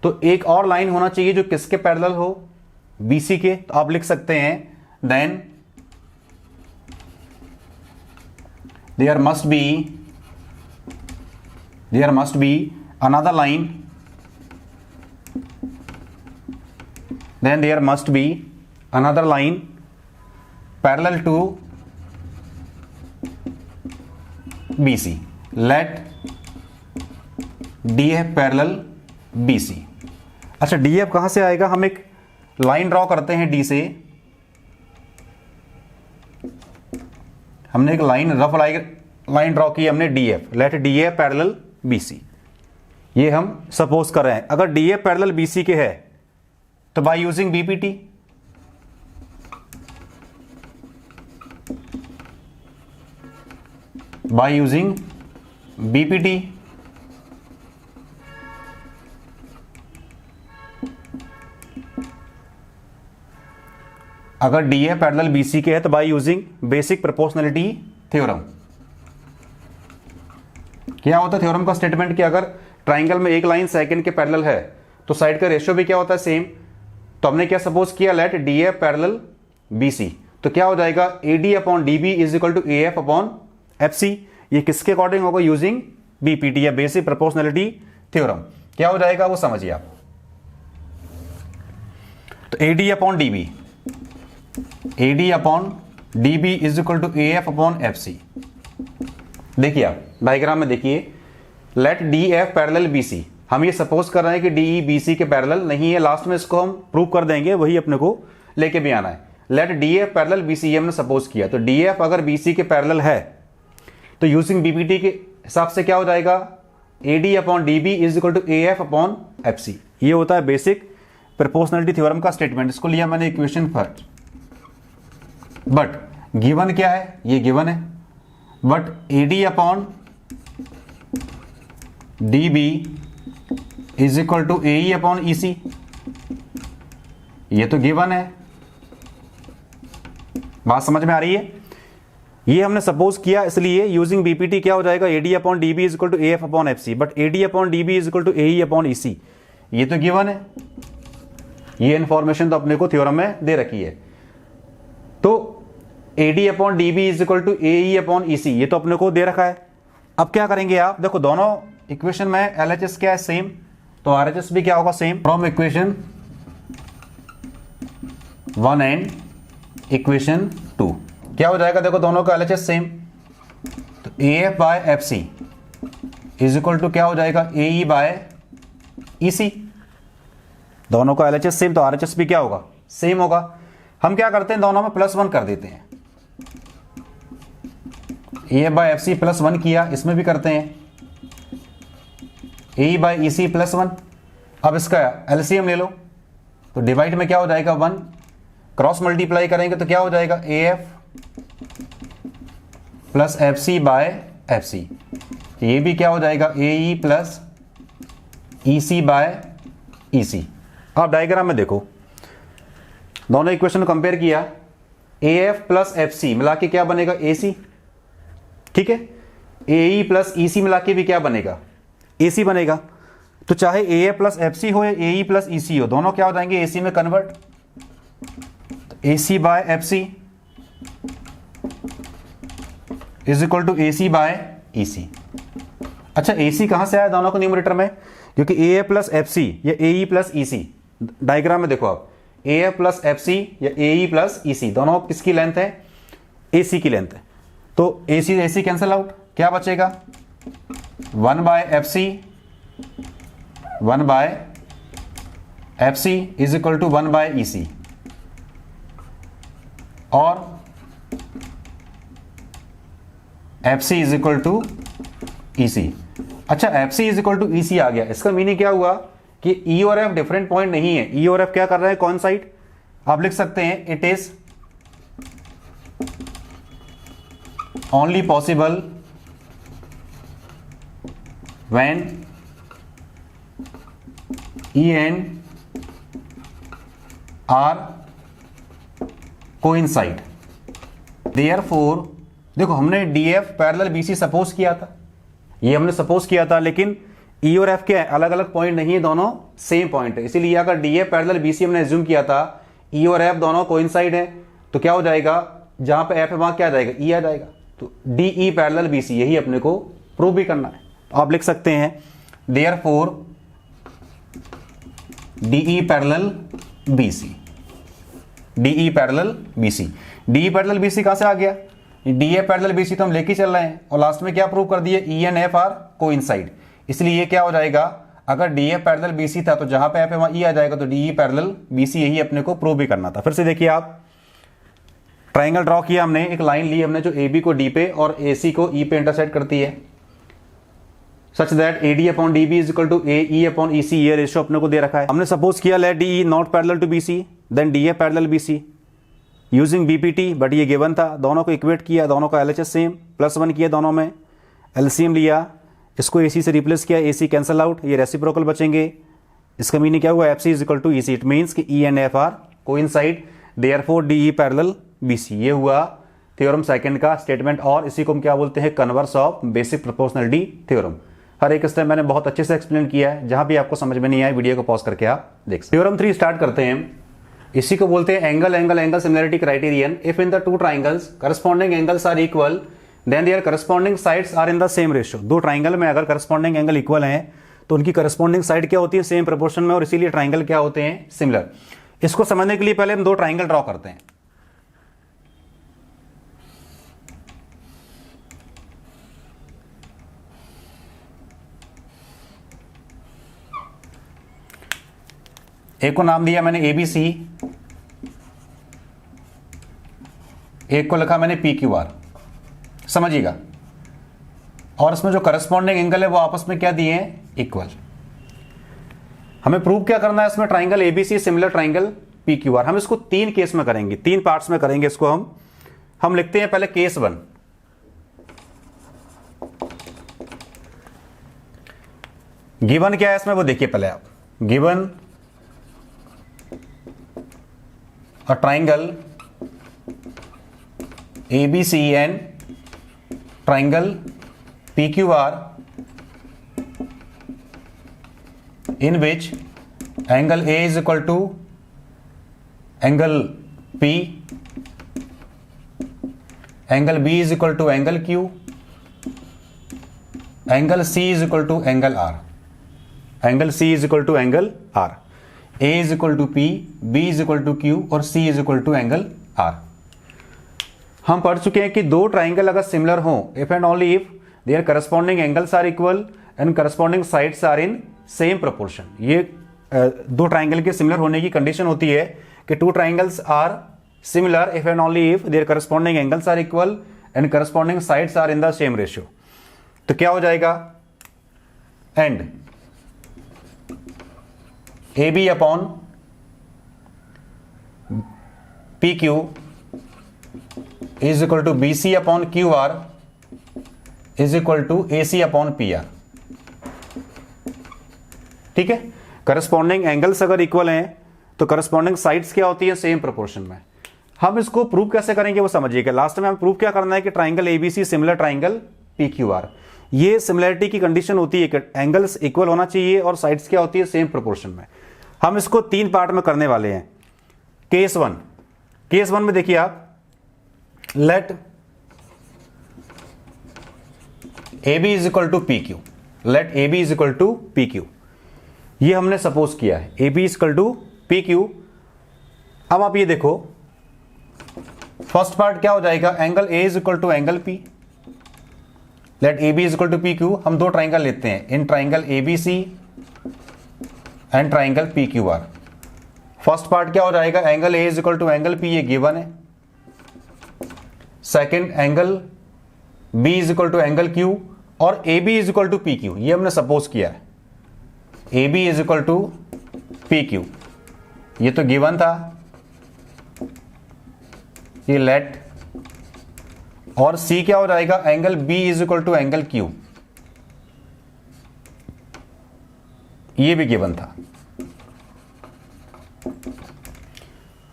तो एक और लाइन होना चाहिए जो किसके पैरेलल हो, बी सी के। तो आप लिख सकते हैं then there must be another line, then there must be another line parallel to BC. Let DF parallel BC। अच्छा, DF कहां से आएगा, हम एक लाइन ड्रॉ करते हैं D से। हमने एक रफ लाइन ड्रॉ की हमने DF, let DF parallel BC, ये हम सपोज कर रहे हैं। अगर DF पैरेलल BC के है तो बाय यूजिंग BPT, अगर DF पैरेलल BC के है तो by using basic proportionality theorem. क्या होता है थ्योरम का स्टेटमेंट कि अगर ट्राइंगल में एक लाइन सेकंड के पैरेलल है तो साइड का रेशियो भी क्या होता है, सेम। तो हमने क्या सपोज किया, लेट DF पैरेलल BC, तो क्या हो जाएगा, AD upon DB is equal to AF upon FC। ये किसके अकॉर्डिंग होगा, यूजिंग BPT या बेसिक प्रोपोर्शनलिटी थ्योरम। क्या हो जाएगा वो समझिए आप। तो AD upon DB is equal to AF upon FC। देखिए आप डायग्राम में देखिए, लेट DF पैरेलल BC, हम ये सपोज कर रहे हैं कि DE BC के पैरेलल नहीं है। लास्ट में इसको हम प्रूव कर देंगे, वही अपने को लेके भी आना है। लेट DF पैरेलल BC, ये हमने सपोज किया। तो DF अगर BC के पैरेलल है तो यूजिंग BPT के हिसाब से क्या हो जाएगा, AD upon DB is equal to AF upon FC। ये होता है बेसिक प्रोपोर्शनलिटी थ्योरम का स्टेटमेंट। इसको लिया मैंने इक्वेशन फर्स्ट, बट गिवन क्या है, ये गिवन है, but AD upon DB is equal to AE upon EC, ये तो गिवन है। बात समझ में आ रही है। ये हमने सपोज किया, इसलिए यूजिंग BPT क्या हो जाएगा, AD upon DB is equal to AF upon FC, but AD upon DB is equal to AE upon EC, ये तो गिवन है। ये इंफॉर्मेशन तो अपने को थ्योरम में दे रखी है। तो AD upon DB is equal to AE upon EC, ये तो अपने को दे रखा है। अब क्या करेंगे आप, देखो दोनों इक्वेशन में LHS क्या है, सेम, तो RHS भी क्या होगा, same. From equation 1 and equation 2 क्या हो जाएगा, देखो दोनों का LHS सेम, तो AF by FC is equal to क्या हो जाएगा, AE बाय EC। दोनों का LHS सेम, तो RHS भी क्या होगा, सेम होगा। हम क्या करते हैं, दोनों में +1 कर देते हैं। AF बाय FC +1 किया, इसमें भी करते हैं AE बाय EC +1। अब इसका LCM ले लो, तो डिवाइड में क्या हो जाएगा, 1, क्रॉस मल्टीप्लाई करेंगे तो क्या हो जाएगा, AF plus FC by FC, ये भी क्या हो जाएगा, AE plus EC by EC। आप डायग्राम में देखो, दोनों इक्वेशन को कंपेयर किया, AF प्लस FC मिला के क्या बनेगा, AC, ठीक है। AE प्लस EC मिला के भी क्या बनेगा, AC बनेगा। तो चाहे AF प्लस FC हो या AE प्लस EC हो, दोनों क्या हो जाएंगे, AC में कन्वर्ट, तो AC by FC is equal to AC by EC। अच्छा, AC कहां से आया दोनों को न्यूमरेटर में, क्योंकि AF प्लस FC या AE प्लस EC, डायग्राम में देखो आप, AF प्लस FC या AE प्लस EC दोनों किसकी लेंथ है, AC की लेंथ है। तो AC कैंसिल आउट, क्या बचेगा, 1 by FC 1 by FC is equal to 1 by EC, और FC is equal to EC। अच्छा, FC is equal to EC आ गया, इसका मीनिंग क्या हुआ कि E और F डिफरेंट पॉइंट नहीं है। E और F क्या कर रहे हैं, कौन साइड, आप लिख सकते हैं, it is only possible when E and R coincide. Therefore देखो, हमने DF पैरेलल BC सपोज किया था, ये हमने सपोज किया था, लेकिन E और F क्या है, अलग अलग पॉइंट नहीं है, दोनों सेम पॉइंट है। इसीलिए अगर DF पैरेलल BC हमने एज्यूम किया था, E और F दोनों कोइंसाइड है, तो क्या हो जाएगा, जहां पे F है वहां क्या आ जाएगा, E आ जाएगा। तो DE पैरेलल BC, यही अपने को प्रूव भी करना है। आप लिख सकते हैं therefore DE parallel BC, DE parallel BC। DE parallel BC कहां से आ गया, DF पैरेलल BC तो हम लेके चल रहे हैं, और लास्ट में क्या प्रूव कर दिए, E and F are coincide. इसलिए ये क्या हो जाएगा, अगर DF पैरेलल BC था तो जहां पे F है वहां E आ जाएगा, तो DE पैरेलल BC, यही अपने को प्रूव भी करना था। फिर से देखिए, आप ट्राइंगल ड्रॉ किया हमने, एक लाइन ली हमने जो AB को D पे और AC को E पे इंटरसेक्ट करती है, such that AD upon DB is equal to AE upon EC, ये रेशियो अपने को दे रखा है। हमने सपोज किया let DE not parallel to BC then DF parallel BC using BPT, but ये गिवन था। दोनों को इक्वेट किया, दोनों का LHS सेम, +1 किया, दोनों में LCM लिया, इसको AC से रिप्लेस किया, AC कैंसल आउट, ये रेसिप्रोकल बचेंगे। इसका मीनिंग क्या हुआ, FC is equal to EC, it means कि E and F are coincide, therefore DE parallel BC। ये हुआ थ्योरम सेकंड का स्टेटमेंट, और इसी को हम क्या बोलते हैं, converse of basic proportionality theorem. हर एक स्टेप मैंने बहुत अच्छे से एक्सप्लेन किया है, जहां भी आपको समझ में नहीं आए वीडियो को पॉज करके आप देख सकते हैं। थ्योरम 3 स्टार्ट करते हैं। इसी को बोलते हैं angle angle angle similarity criterion. If in the two triangles corresponding angles are equal then their corresponding sides are in the same ratio. दो ट्राइंगल में अगर करस्पॉन्डिंग एंगल इक्वल हैं तो उनकी करस्पॉन्डिंग साइड क्या होती है, सेम प्रोपोर्शन में, और इसीलिए ट्राइंगल क्या होते हैं, सिमिलर। इसको समझने के लिए पहले हम दो ट्राइंगल ड्रॉ करते हैं। एक को नाम दिया मैंने ABC, एक को लिखा मैंने PQR, समझिएगा। और इसमें जो करस्पॉन्डिंग एंगल है वो आपस में क्या दिए हैं, इक्वल। हमें प्रूव क्या करना है इसमें, triangle ABC similar triangle PQR। हम इसको 3 केस में करेंगे, 3 पार्ट्स में करेंगे इसको। हम लिखते हैं पहले केस 1। गिवन क्या है इसमें वो देखिए पहले आप। Given a triangle ABC and triangle PQR in which angle A is equal to angle P angle B is equal to angle Q, angle C is equal to angle R, angle C is equal to angle R, A is equal to P, B is equal to Q और C is equal to angle R. हम पढ़ चुके हैं कि दो triangle अगर similar हों, if and only if their corresponding angles are equal and corresponding sides are in same proportion. ये दो ट्राइंगल के सिमिलर होने की कंडीशन होती है कि two triangles are similar if and only if their corresponding angles are equal and corresponding sides are in the same ratio. तो क्या हो जाएगा, and A B upon P Q is equal to B C upon Q R is equal to A C upon P R. ठीक है, corresponding angles अगर equal हैं तो corresponding sides क्या होती है, सेम प्रोपोर्शन में। हम इसको प्रूव कैसे करेंगे वो समझिएगा। लास्ट में हम प्रूव क्या करना है कि triangle ABC similar triangle P Q R. ये सिमिलरिटी की कंडीशन होती है कि एंगल्स इक्वल होना चाहिए और साइड्स क्या होती है, सेम प्रोपोर्शन में। हम इसको तीन पार्ट में करने वाले हैं। केस वन में देखिए आप, let A B is equal to P Q, let A B is equal to P Q, ये हमने सपोज किया है A B is equal to P Q. अब आप ये देखो, फर्स्ट पार्ट क्या हो जाएगा, angle A is equal to angle P, let A B is equal to P Q. हम दो ट्राइंगल लेते हैं, in triangle A B C and triangle P Q are. First part क्या हो जाएगा, angle A is equal to angle P, ये given है। Second, angle B is equal to angle Q और A B is equal to P Q, ये हमने suppose किया है। A B is equal to P Q, ये तो given था, ये लेट। और सी क्या हो जाएगा, angle B is equal to angle Q, ये भी गिवन था।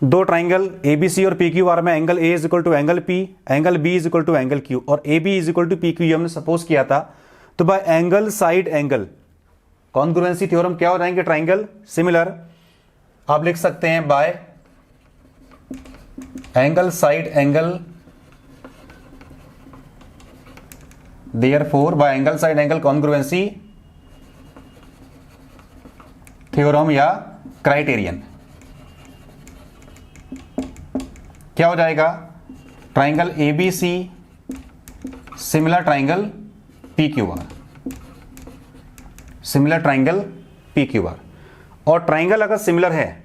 दो ट्राइंगल ए बी सी और पी क्यू आर में angle A is equal to angle P, angle B is equal to angle Q और A B is equal to P Q, ये हमने suppose किया था। तो by angle side angle congruency theorem क्या हो जाएंगे, ट्राइंगल सिमिलर। आप लिख सकते हैं by angle side angle, therefore by angle side angle congruency theorem या क्राइटेरियन क्या हो जाएगा, triangle A B C similar triangle P Q R, similar triangle P Q R. और ट्राइंगल अगर सिमिलर है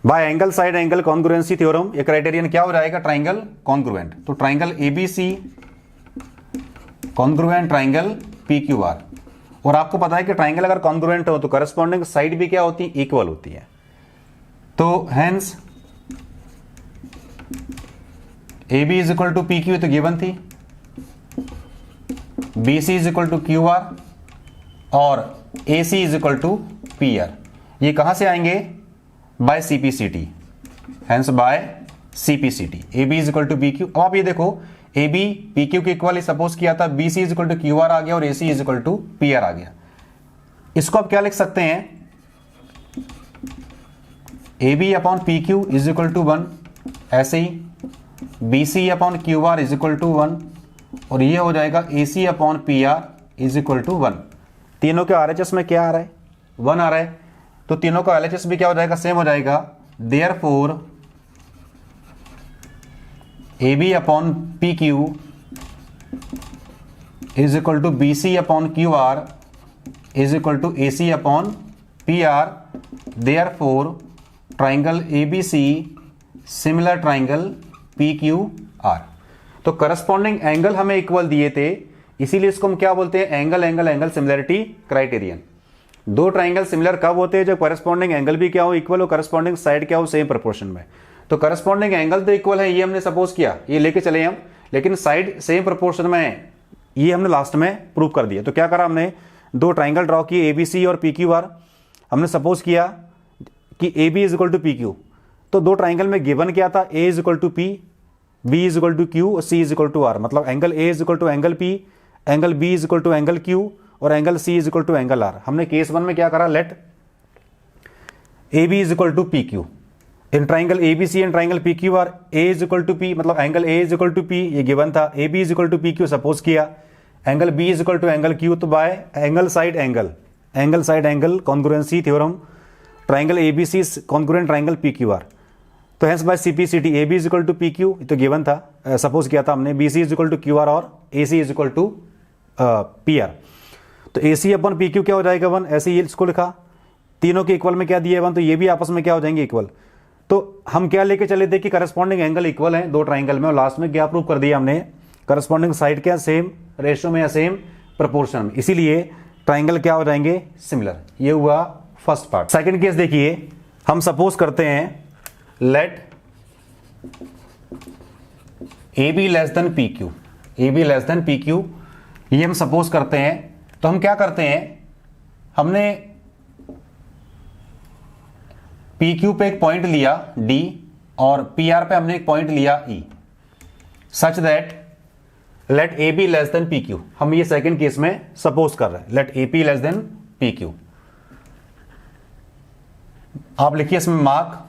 by angle side angle congruency theorem, ये criterion क्या हो जाएगा, ट्राइंगल कॉन्ग्रुएंट। तो triangle A B C congruent triangle P Q R. और आपको पता है कि ट्राइंगल अगर कॉन्ग्रुएंट हो तो करस्पॉन्डिंग साइड भी क्या होती है, इक्वल होती है। तो hence A B is equal to P Q तो गिवन थी, B C is equal to Q R और A C is equal to P R. ये कहां से आएंगे, by CPCT, hence by CPCT. A B is equal to B Q. अब आप ये देखो, ए बी पी क्यू के इक्वल सपोज किया था, B C is equal to Q R आ गया और A C is equal to P R आ गया। इसको आप क्या लिख सकते हैं, A B upon P Q is equal to 1, ऐसे ही B C upon Q R is equal to 1 और ये हो जाएगा A C upon P R is equal to 1। तीनों के आरएचएस में क्या आ रहा है, 1 आ रहा है, तो तीनों का एलएचएस भी क्या हो जाएगा, सेम हो जाएगा। Therefore A B upon P Q is equal to B C upon Q R is equal to A C upon P R. Therefore triangle A B C similar triangle P Q R. तो corresponding angle हमें equal दिए थे, इसीलिए इसको हम क्या बोलते हैं, angle angle angle similarity criterion. दो ट्राइंगल सिमिलर कब होते हैं, जब करस्पॉन्डिंग एंगल भी क्या हो, इक्वल हो, करस्पॉन्डिंग साइड क्या हो, सेम प्रोपोर्शन में। तो करस्पॉन्डिंग एंगल तो इक्वल है, ये हमने सपोज किया, ये लेके चले हम, लेकिन साइड सेम प्रोपोर्शन में है, ये हमने लास्ट में प्रूव कर दिया। तो क्या करा हमने, दो ट्राइंगल ड्रॉ किए ए बी सी और पी क्यू आर। हमने सपोज किया कि A B is equal to P Q, तो दो ट्राइंगल में गिवन क्या था, A is equal to P, B is equal to Q और C is equal to R. मतलब angle A is equal to angle P, angle B is equal to angle Q और angle C is equal to angle R. हमने case 1 में क्या करा, late A B is equal to P Q. In triangle A B C and triangle P Q R A is equal to P, मतलब angle A is equal to P ये given था, A B is equal to P Q suppose किया, angle B is equal to angle Q, तो by angle side angle congruency theorem triangle A B C is congruent triangle P Q R, तो hence by CPCT A B is equal to P Q तो given था, suppose किया था हमने, B C is equal to Q R और A C is equal to P R, तो A C upon P Q क्या हो जाएगा 1, ऐसे ही इसको लिखा, तीनों के इक्वल में क्या दिया 1, तो ये भी आपस में क्या हो जाएंगे इक्वल। तो हम क्या लेके चले थे कि करस्पॉन्डिंग एंगल इक्वल हैं दो ट्राइंगल में, और लास्ट में क्या प्रूव कर दिया हमने, करस्पॉन्डिंग साइड क्या सेम रेशियो में या सेम प्रोपोर्शन में, इसीलिए ट्राइंगल क्या हो जाएंगे सिमिलर। ये हुआ फर्स्ट पार्ट। सेकंड केस देखिए, हम सपोज करते हैं let A B less than P Q, A B less than P Q, ये हम सपोज करते हैं। तो हम क्या करते हैं, हमने पी क्यू पे एक पॉइंट लिया डी और पी आर पे हमने एक पॉइंट लिया E, such that let A B less than P Q, हम ये सेकंड केस में सपोज कर रहे हैं, let A P less than P Q. आप लिखिए इसमें mark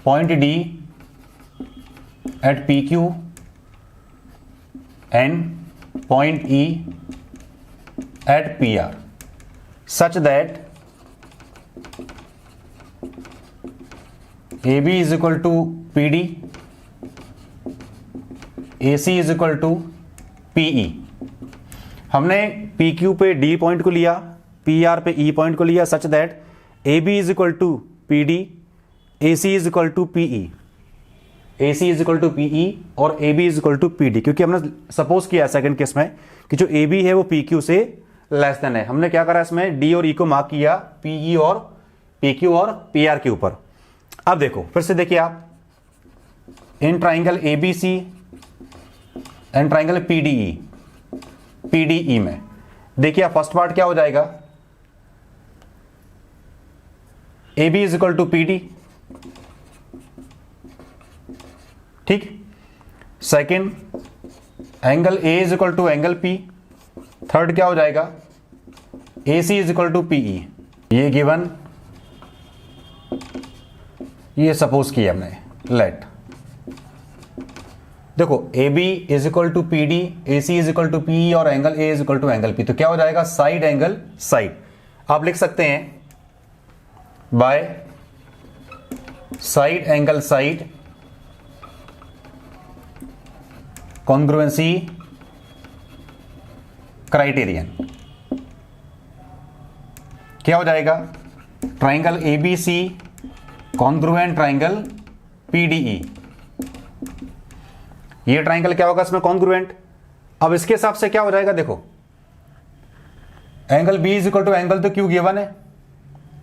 point D at P Q and point E at P R such that AB is equal to PD, AC is equal to PE। हमने PQ पे D point को लिया, PR पे E point को लिया, such that AB is equal to PD, AC is equal to PE, AC is equal to PE और AB is equal to PD, क्योंकि हमने सपोज किया सेकंड केस में कि जो AB है वो PQ से लेस देन है। हमने क्या करा इसमें डी और ई को मार्क किया पीई और पीक्यू और पीआर के ऊपर। अब देखो फिर से देखिए आप, in triangle ABC and triangle PDE, PDE में देखिए आप फर्स्ट पार्ट क्या हो जाएगा, A B is equal to P D, ठीक। Second angle A is equal to angle P, third क्या हो जाएगा A C is equal to PE, ये गिवन, ये सपोज किया हमने, लेट देखो A B is equal to P D, A C is equal to PE और angle A is equal to angle P, तो क्या हो जाएगा साइड एंगल साइड। आप लिख सकते हैं by side angle side congruency criterion, क्या हो जाएगा triangle A B C congruent triangle PDE, ये ट्राइंगल क्या होगा इसमें कॉन्ग्रुएंट। अब इसके हिसाब से क्या हो जाएगा, देखो angle B is equal to angle तो क्यू गिवन है,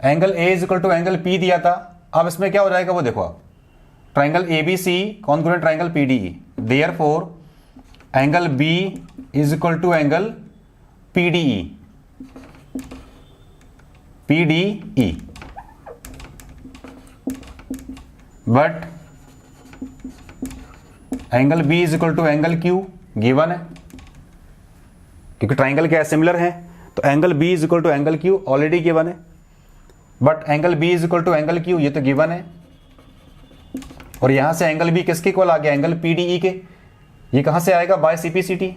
angle A is equal to angle P दिया था, अब इसमें क्या हो जाएगा वो देखो आप, triangle A B C congruent triangle PDE, therefore angle B is equal to angle PDE, PDE, but angle B is equal to angle Q given है, क्योंकि ट्राइंगल क्या है सिमिलर है, तो angle B is equal to angle Q already given है, but angle B is equal to angle Q ये तो given है, और यहां से एंगल B किसके इक्वल आ गया, एंगल PDE के, ये कहां से आएगा बाय CPCT,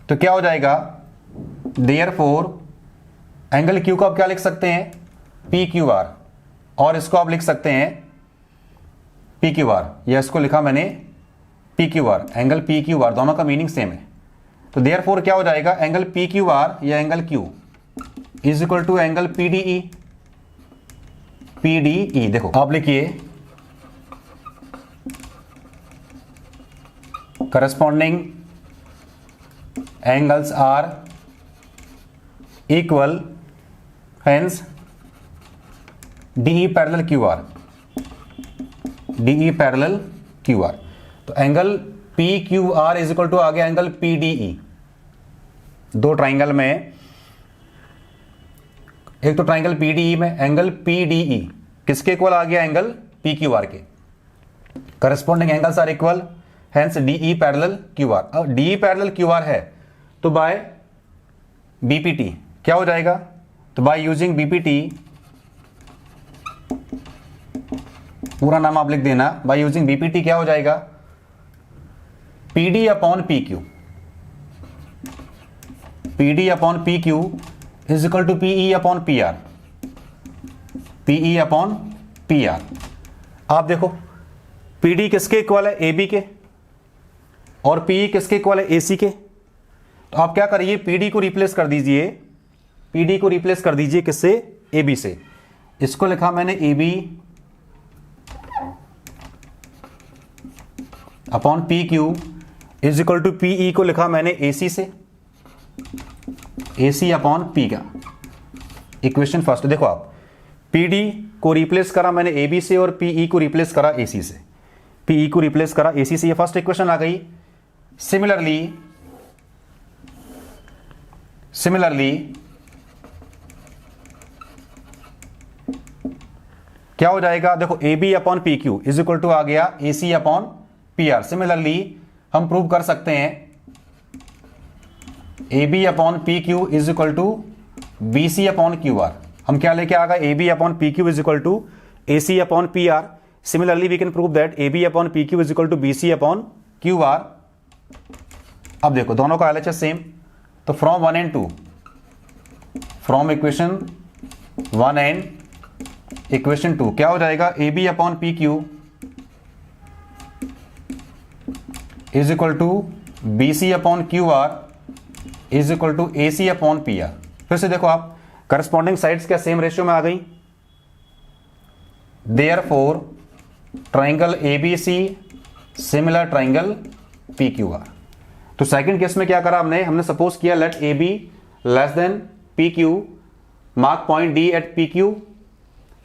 तो क्या हो जाएगा देयरफॉर एंगल Q को आप क्या लिख सकते हैं PQR, और इसको आप लिख सकते हैं PQR, या इसको लिखा मैंने PQR, एंगल PQR, दोनों का मीनिंग सेम है, तो देयरफॉर क्या हो जाएगा एंगल PQR या angle Q is equal to angle PDE, PDE देखो आप लिखिए corresponding angles are equal, hence DE parallel QR, DE parallel QR, तो angle PQR is equal to आ गया एंगल PDE। दो ट्राइंगल में, एक तो ट्राइंगल PDE में एंगल PDE किसके इक्वल आ गया, एंगल PQR के, corresponding angles are equal, hence DE parallel QR। अब DE पैरेलल QR है तो बाय BPT क्या हो जाएगा तो बाय यूजिंग बीपीटी, पूरा नाम आप लिख देना, बाय यूजिंग बीपीटी क्या हो जाएगा, PD upon P Q, PD upon P Q is equal to PE upon P R, PE upon P R. आप देखो पीडी किसके इक्वल है, एबी के, और पीई किसके इक्वल है, एसी के। तो आप क्या करिए, पीडी को रिप्लेस कर दीजिए, पीडी को रिप्लेस कर दीजिए किससे, एबी से। इसको लिखा मैंने AB upon P Q is equal to PE को लिखा मैंने एसी से, एसी अपॉन पी का। इक्वेशन फर्स्ट देखो आप, पीडी को रिप्लेस करा मैंने एबी से और पीई को रिप्लेस करा एसी से, पीई को रिप्लेस करा एसी से, ये फर्स्ट इक्वेशन आ गई। सिमिलरली क्या हो जाएगा, देखो A B upon P Q is equal to आ गया A C upon P R. Similarly हम प्रूव कर सकते हैं A B upon P Q is equal to B C upon Q R. हम क्या लेके आ गए, A B upon P Q is equal to A C upon P R. Similarly we can prove that A B upon P Q is equal to B C upon Q R. अब देखो दोनों का LHS same, तो from 1 and 2, from equation 1 and equation 2 क्या हो जाएगा, A B upon P Q is equal to B C upon Q R is equal to A C upon P R. फिर से देखो आप, करस्पॉन्डिंग साइड्स क्या same ratio में आ गई। Therefore triangle A B C similar triangle P Q R. तो second case में क्या करा हमने सपोज किया let A B less than P Q, mark point D at P Q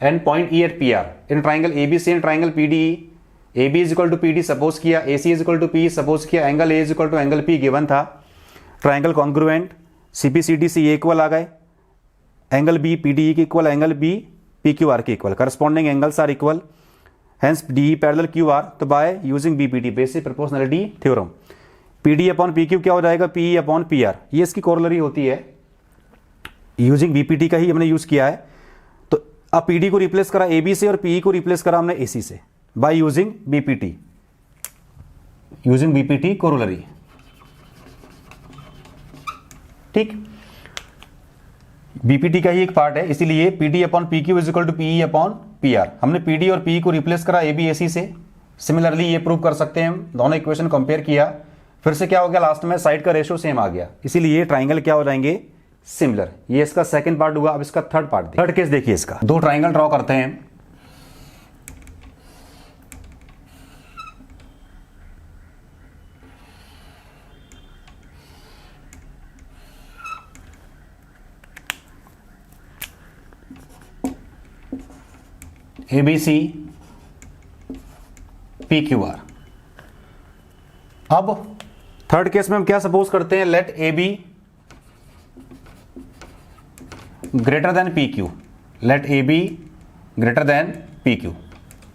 and point E at P R in triangle A B C and triangle P D. A B is equal to P D suppose किया, A C is equal to P suppose किया, angle A is equal to angle P given था, triangle congruent, C P C D C A equal आ गए, angle B P D के equal, angle B P Q R के equal, corresponding angles are equal, hence D parallel Q R. तो by using BPT basic proportionality theorem, P D upon P Q क्या हो जाएगा, P E upon P R. ये इसकी corollary होती है, using BPT का ही हमने यूज किया है। तो अब पी डी को रिप्लेस करा ए बी से और पीई को रिप्लेस करा हमने ए सी से by using BPT, using BPT corollary. ठीक, बीपीटी का ही एक पार्ट है, इसीलिए PD upon P Q is equal to PE upon P R. हमने पीडी और पीई को रिप्लेस करा ए बी ए सी से। सिमिलरली ये प्रूव कर सकते हैं हम, दोनों इक्वेशन कंपेयर किया, फिर से क्या हो गया, लास्ट में साइड का रेशियो सेम आ गया, इसीलिए ट्राइंगल क्या हो जाएंगे, सिमिलर। ये इसका सेकंड पार्ट हुआ। अब इसका थर्ड पार्ट, थर्ड केस देखिए इसका। दो ट्राइंगल ड्रॉ करते हैं, A B C P Q R. अब थर्ड केस में हम क्या सपोज करते हैं, let A B greater than P Q, let A B greater than P Q,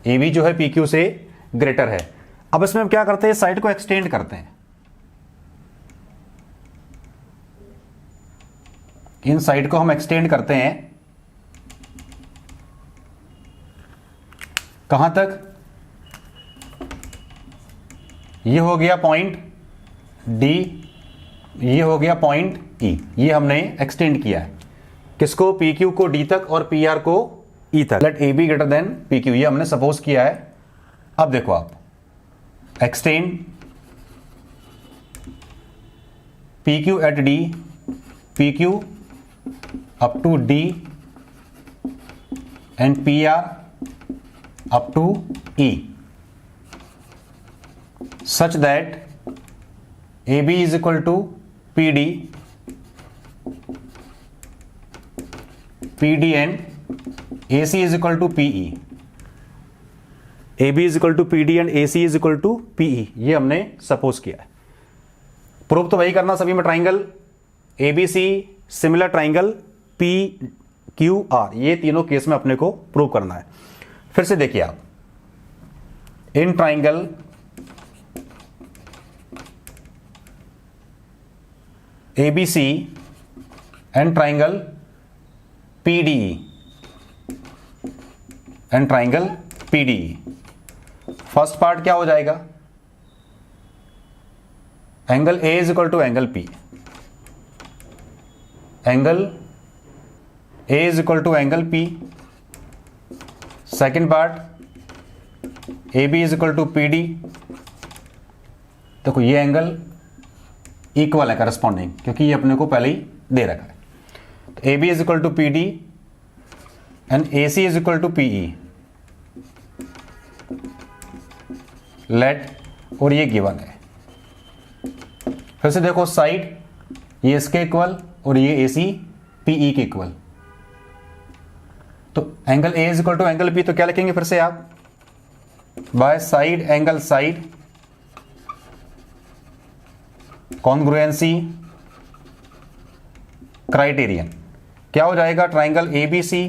A B जो है पी क्यू से ग्रेटर है। अब इसमें हम क्या करते हैं, साइड को एक्सटेंड करते हैं, इन साइड को हम एक्सटेंड करते हैं कहां तक, ये हो गया पॉइंट डी, ये हो गया पॉइंट ई, ये हमने एक्सटेंड किया है किसको, पी क्यू को डी तक और पी आर को ई तक। Let A B greater than P Q, ये हमने सपोज किया है। अब देखो आप, extend P Q at D, P Q up to D and P R up to E, such that AB is equal to PD, PD and AC is equal to PE, AB is equal to PD and AC is equal to PE, ये हमने suppose किया है। Prove तो वही करना सभी में, triangle ABC similar triangle PQR, ये तीनों केस में अपने को प्रूव करना है। फिर से देखिए आप, in triangle ABC and triangle PDE and triangle PDE। First part क्या हो जाएगा, angle A is equal to angle P, angle A is equal to angle P। Second part AB is equal to PD। देखो ये angle equal है corresponding, क्योंकि ये अपने को पहले ही दे रखा है। तो AB is equal to PD and AC is equal to PE, let, और ये गिवन है। फिर से देखो साइड, ये इसके इक्वल और ये AC PE के इक्वल। तो angle A is equal to angle P, तो क्या लिखेंगे फिर से आप, by side angle side congruency criterion. क्या हो जाएगा, triangle ABC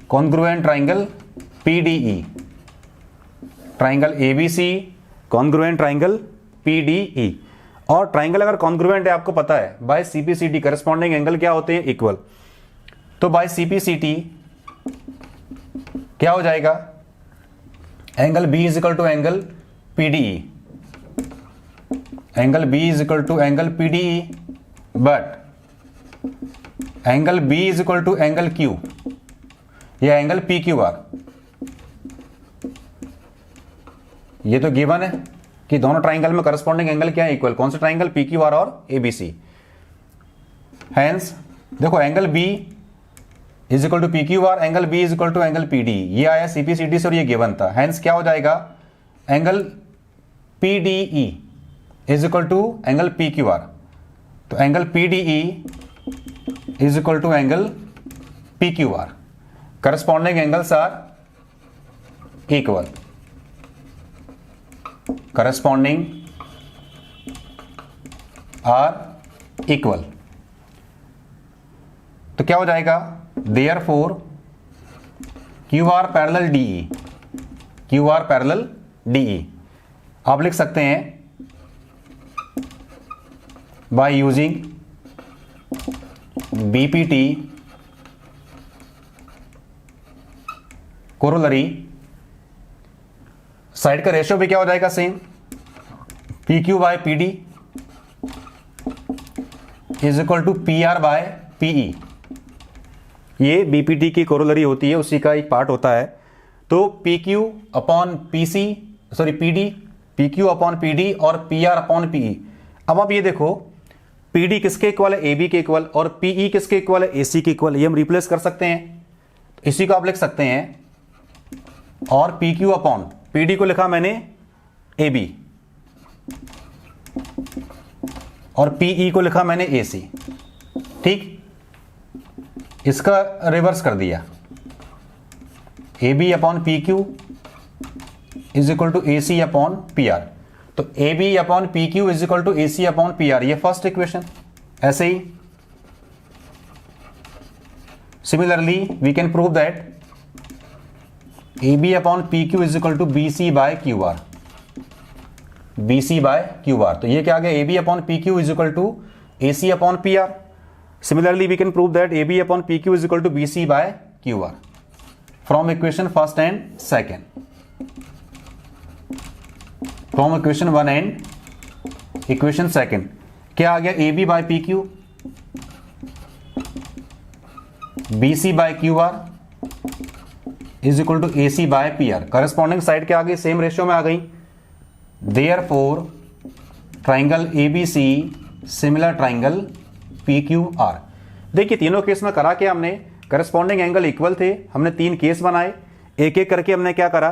congruent triangle PDE, triangle ABC congruent triangle PDE। और ट्राइंगल अगर कॉन्ग्रुएंट है, आपको पता है बाय CPCT करस्पॉन्डिंग एंगल क्या होते हैं, इक्वल। तो बाय CPCT क्या हो जाएगा, angle B is equal to angle PDE, angle B is equal to angle PDE, but angle B is equal to angle Q या एंगल PQR। ये तो गिवन है कि दोनों ट्राइंगल में करस्पॉन्डिंग एंगल क्या है, इक्वल। कौन सा ट्राइंगल, PQR और ABC। हैंस देखो angle B is equal to PQR, angle B is equal to angle PDE, ये आया CPCT से और ये गिवन था। हैंस क्या हो जाएगा, angle PDE is equal to angle PQR। तो angle PDE is equal to angle PQR, corresponding angles are equal, corresponding are equal. तो क्या हो जाएगा, therefore QR parallel DE, QR parallel DE आप लिख सकते हैं by using BPT corollary. Side का रेशियो भी क्या हो जाएगा, same, PQ by PD is equal to PR by PE। ये BPT की कोरोलरी होती है, उसी का एक पार्ट होता है। तो PQ upon PC, sorry PD, PQ upon PD और PR अपॉन PE। अब आप ये देखो, PD किसके इक्वल है, AB के इक्वल, और PE किसके इक्वल है, AC के इक्वल। ये हम रिप्लेस कर सकते हैं, इसी को आप लिख सकते हैं, और PQ अपॉन PD को लिखा मैंने AB और PE को लिखा मैंने AC, ठीक। इसका रिवर्स कर दिया, AB upon PQ is equal to AC upon PR। तो AB upon PQ is equal to AC upon PR, ये फर्स्ट इक्वेशन। ऐसे ही similarly we can prove that AB upon PQ is equal to BC by QR, BC by QR। तो ये क्या आ गया, AB upon PQ is equal to AC upon PR। Similarly we can prove that AB upon PQ is equal to BC by QR from equation first and second, from equation 1 and equation second. क्या आ गया, AB by PQ, BC by QR is equal to AC by PR। Corresponding side क्या आ गई, same ratio में आ गई। Therefore triangle ABC similar triangle PQR। देखिए तीनों केस में करा क्या हमने, करस्पॉन्डिंग एंगल इक्वल थे, हमने 3 केस बनाए, एक एक करके हमने क्या करा,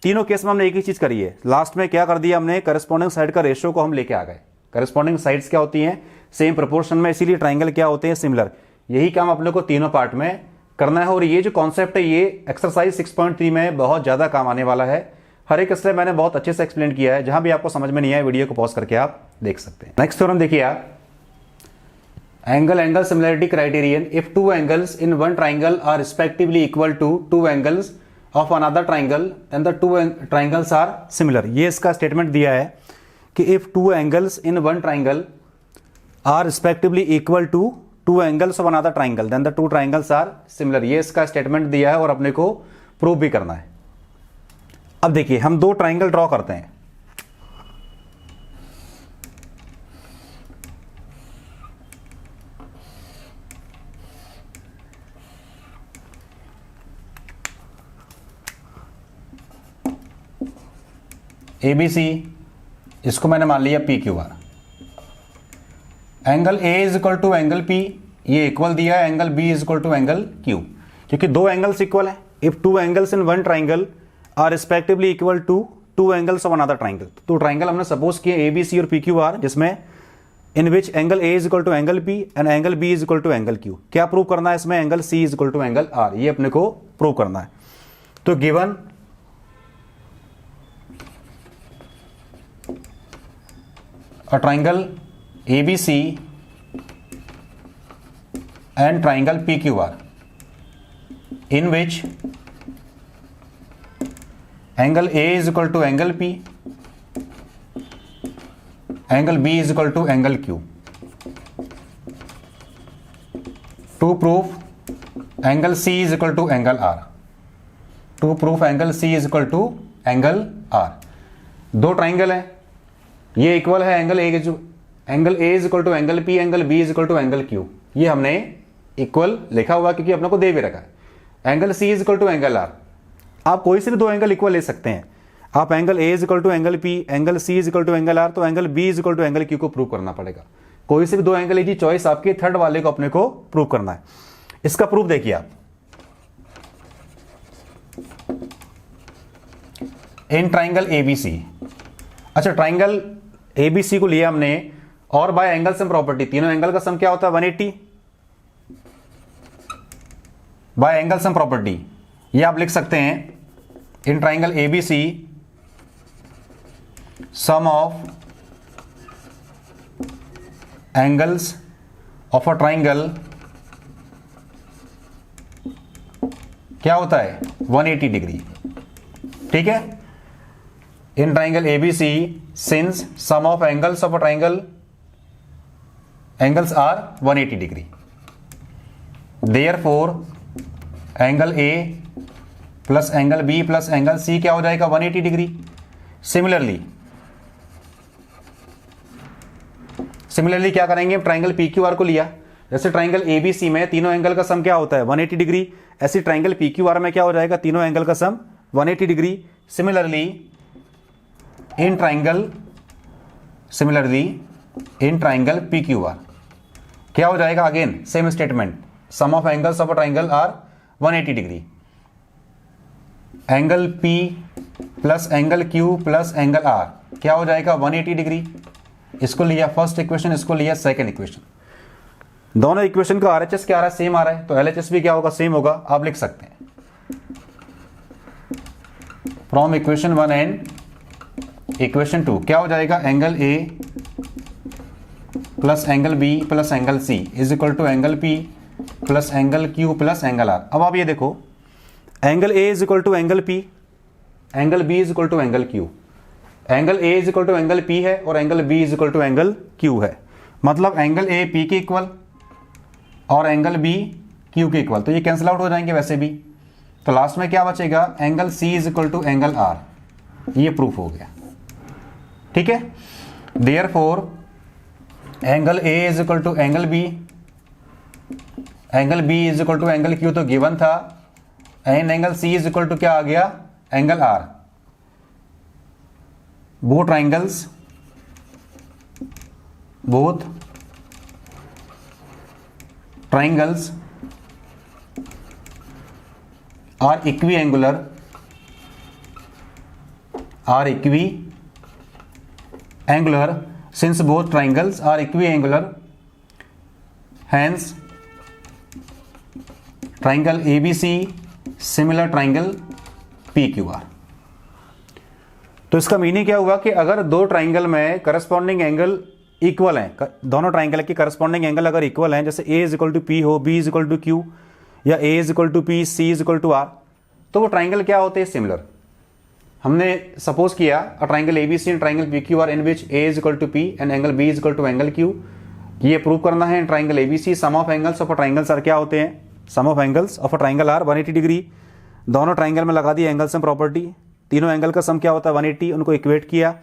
तीनों केस में हमने एक ही चीज करी है। लास्ट में क्या कर दिया हमने, करस्पॉन्डिंग साइड का रेशियो को हम लेके आ गए। करस्पॉन्डिंग साइड्स क्या होती हैं, सेम प्रोपोर्शन में, इसीलिए ट्राइंगल क्या होते हैं, सिमिलर। यही काम अपने को तीनों पार्ट में करना है। और ये जो कॉन्सेप्ट है, ये एक्सरसाइज 6.3 में बहुत ज्यादा काम आने वाला है। हर एक स्टेप मैंने बहुत अच्छे से एक्सप्लेन किया है, जहां भी आपको समझ में नहीं आया वीडियो को पॉज करके आप देख सकते हैं। नेक्स्ट थ्योरम देखिए आप, angle similarity criterion. If two angles in one triangle are respectively equal to two angles of another triangle then the two triangles are similar. ये इसका स्टेटमेंट दिया है कि if two angles in one triangle are respectively equal to two angles of another triangle then the two triangles are similar. ये इसका statement दिया है और अपने को प्रूव भी करना है। अब देखिए हम दो ट्राइंगल ड्रॉ करते हैं। ABC, इसको मैंने मान लिया PQR। Angle A is equal to angle P, ये इक्वल दिया है angle B is equal to angle Q, क्योंकि दो एंगल्स इक्वल है। If two angles in one triangle are respectively equal to two angles of another triangle. तो triangle हमने suppose किए ABC और PQR, जिसमें in which angle A is equal to angle P and angle B is equal to angle Q। क्या prove करना है इसमें? Angle C is equal to angle R, ये अपने को प्रूव करना है। तो given a triangle ABC and triangle PQR in which angle A is equal to angle P, angle B is equal to angle Q. To prove angle C is equal to angle R. To prove angle C is equal to angle R. दो triangle है, ये equal है angle A, जो angle A is equal to angle P, angle B is equal to angle Q. ये हमने equal लिखा हुआ क्योंकि अपने को दे भी रखा है। Angle C is equal to angle R, आप कोई से भी दो एंगल इक्वल ले सकते हैं। आप angle A is equal to angle P, angle C is equal to angle R, तो angle B is equal to angle Q को प्रूव करना पड़ेगा। कोई से भी दो एंगल लीजिए, चॉइस आपकी, थर्ड वाले को अपने को प्रूव करना है। इसका प्रूफ देखिए आप, इन ट्राइंगल एबीसी। अच्छा, ट्राइंगल ABC को लिया हमने और बाय एंगल सम प्रॉपर्टी, तीनों एंगल का सम क्या होता है? 180 बाय एंगल सम प्रॉपर्टी। ये आप लिख सकते हैं in triangle ABC sum of angles of a triangle क्या होता है? 180 डिग्री। ठीक है, in triangle ABC, since sum of angles of a triangle angles are 180 degree, therefore angle A plus angle B plus angle C क्या हो जाएगा? 180 degree. Similarly क्या करेंगे? ट्राइंगल PQR को लिया, जैसे ट्राइंगल ABC में तीनों एंगल का सम क्या होता है? 180 डिग्री। ऐसे ट्राइंगल PQR में क्या हो जाएगा? तीनों एंगल का sum 180 degree. Similarly in triangle PQR क्या हो जाएगा? Again same statement, sum of angles of a triangle are 180 degree. Angle P plus angle Q plus angle R क्या हो जाएगा? 180 डिग्री। इसको लिया फर्स्ट इक्वेशन, इसको लिया सेकंड इक्वेशन। दोनों इक्वेशन का RHS क्या आ रहा है? सेम आ रहा है, तो LHS भी क्या होगा? सेम होगा। आप लिख सकते हैं फ्रॉम इक्वेशन 1 एंड इक्वेशन 2 क्या हो जाएगा? Angle A plus angle B plus angle C is equal to angle P plus angle Q plus angle R। अब आप ये देखो, angle A is equal to angle P, angle B is equal to angle Q। Angle A is equal to angle P है और angle B is equal to angle Q है। मतलब angle A P के equal और angle B Q के equal, तो ये cancel out हो जाएंगे वैसे भी। तो लास्ट में क्या बचेगा? Angle C is equal to angle R। ये प्रूफ हो गया। ठीक है, therefore angle A is equal to angle B, angle B is equal to angle Q तो गिवन था, and angle C is equal to क्या आ गया? Angle R। Both triangles are equiangular since both triangles are equiangular, hence triangle ABC similar triangle PQR। तो इसका meaning क्या हुआ कि अगर दो ट्राइंगल में करस्पॉन्डिंग एंगल इक्वल हैं, दोनों ट्राइंगल की करस्पॉन्डिंग एंगल अगर इक्वल हैं, जैसे A is equal to P हो, B is equal to Q या A is equal to P, C is equal to R, तो वो ट्राइंगल क्या होते हैं? सिमिलर। हमने सपोज किया triangle ABC and triangle PQR in which A is equal to P and angle B is equal to angle Q, ये prove करना है triangle ABC. Sum of angles of a triangle sir क्या होते हैं? Sum of angles of a triangle are 180 degree. दोनों triangle में लगा दी एंगल्स एंड प्रॉपर्टी, तीनों एंगल का सम क्या होता है 180, उनको इक्वेट किया,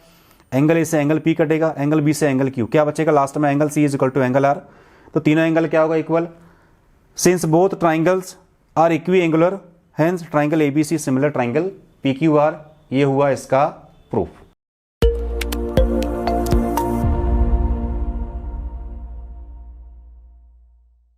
एंगल ए से एंगल पी कटेगा, एंगल बी से एंगल क्यू, क्या बचेगा लास्ट में angle C is equal to angle R. तो तीनों एंगल क्या होगा equal. Since both triangles are equiangular, hence triangle ABC similar triangle P Q R. ये हुआ इसका प्रूफ।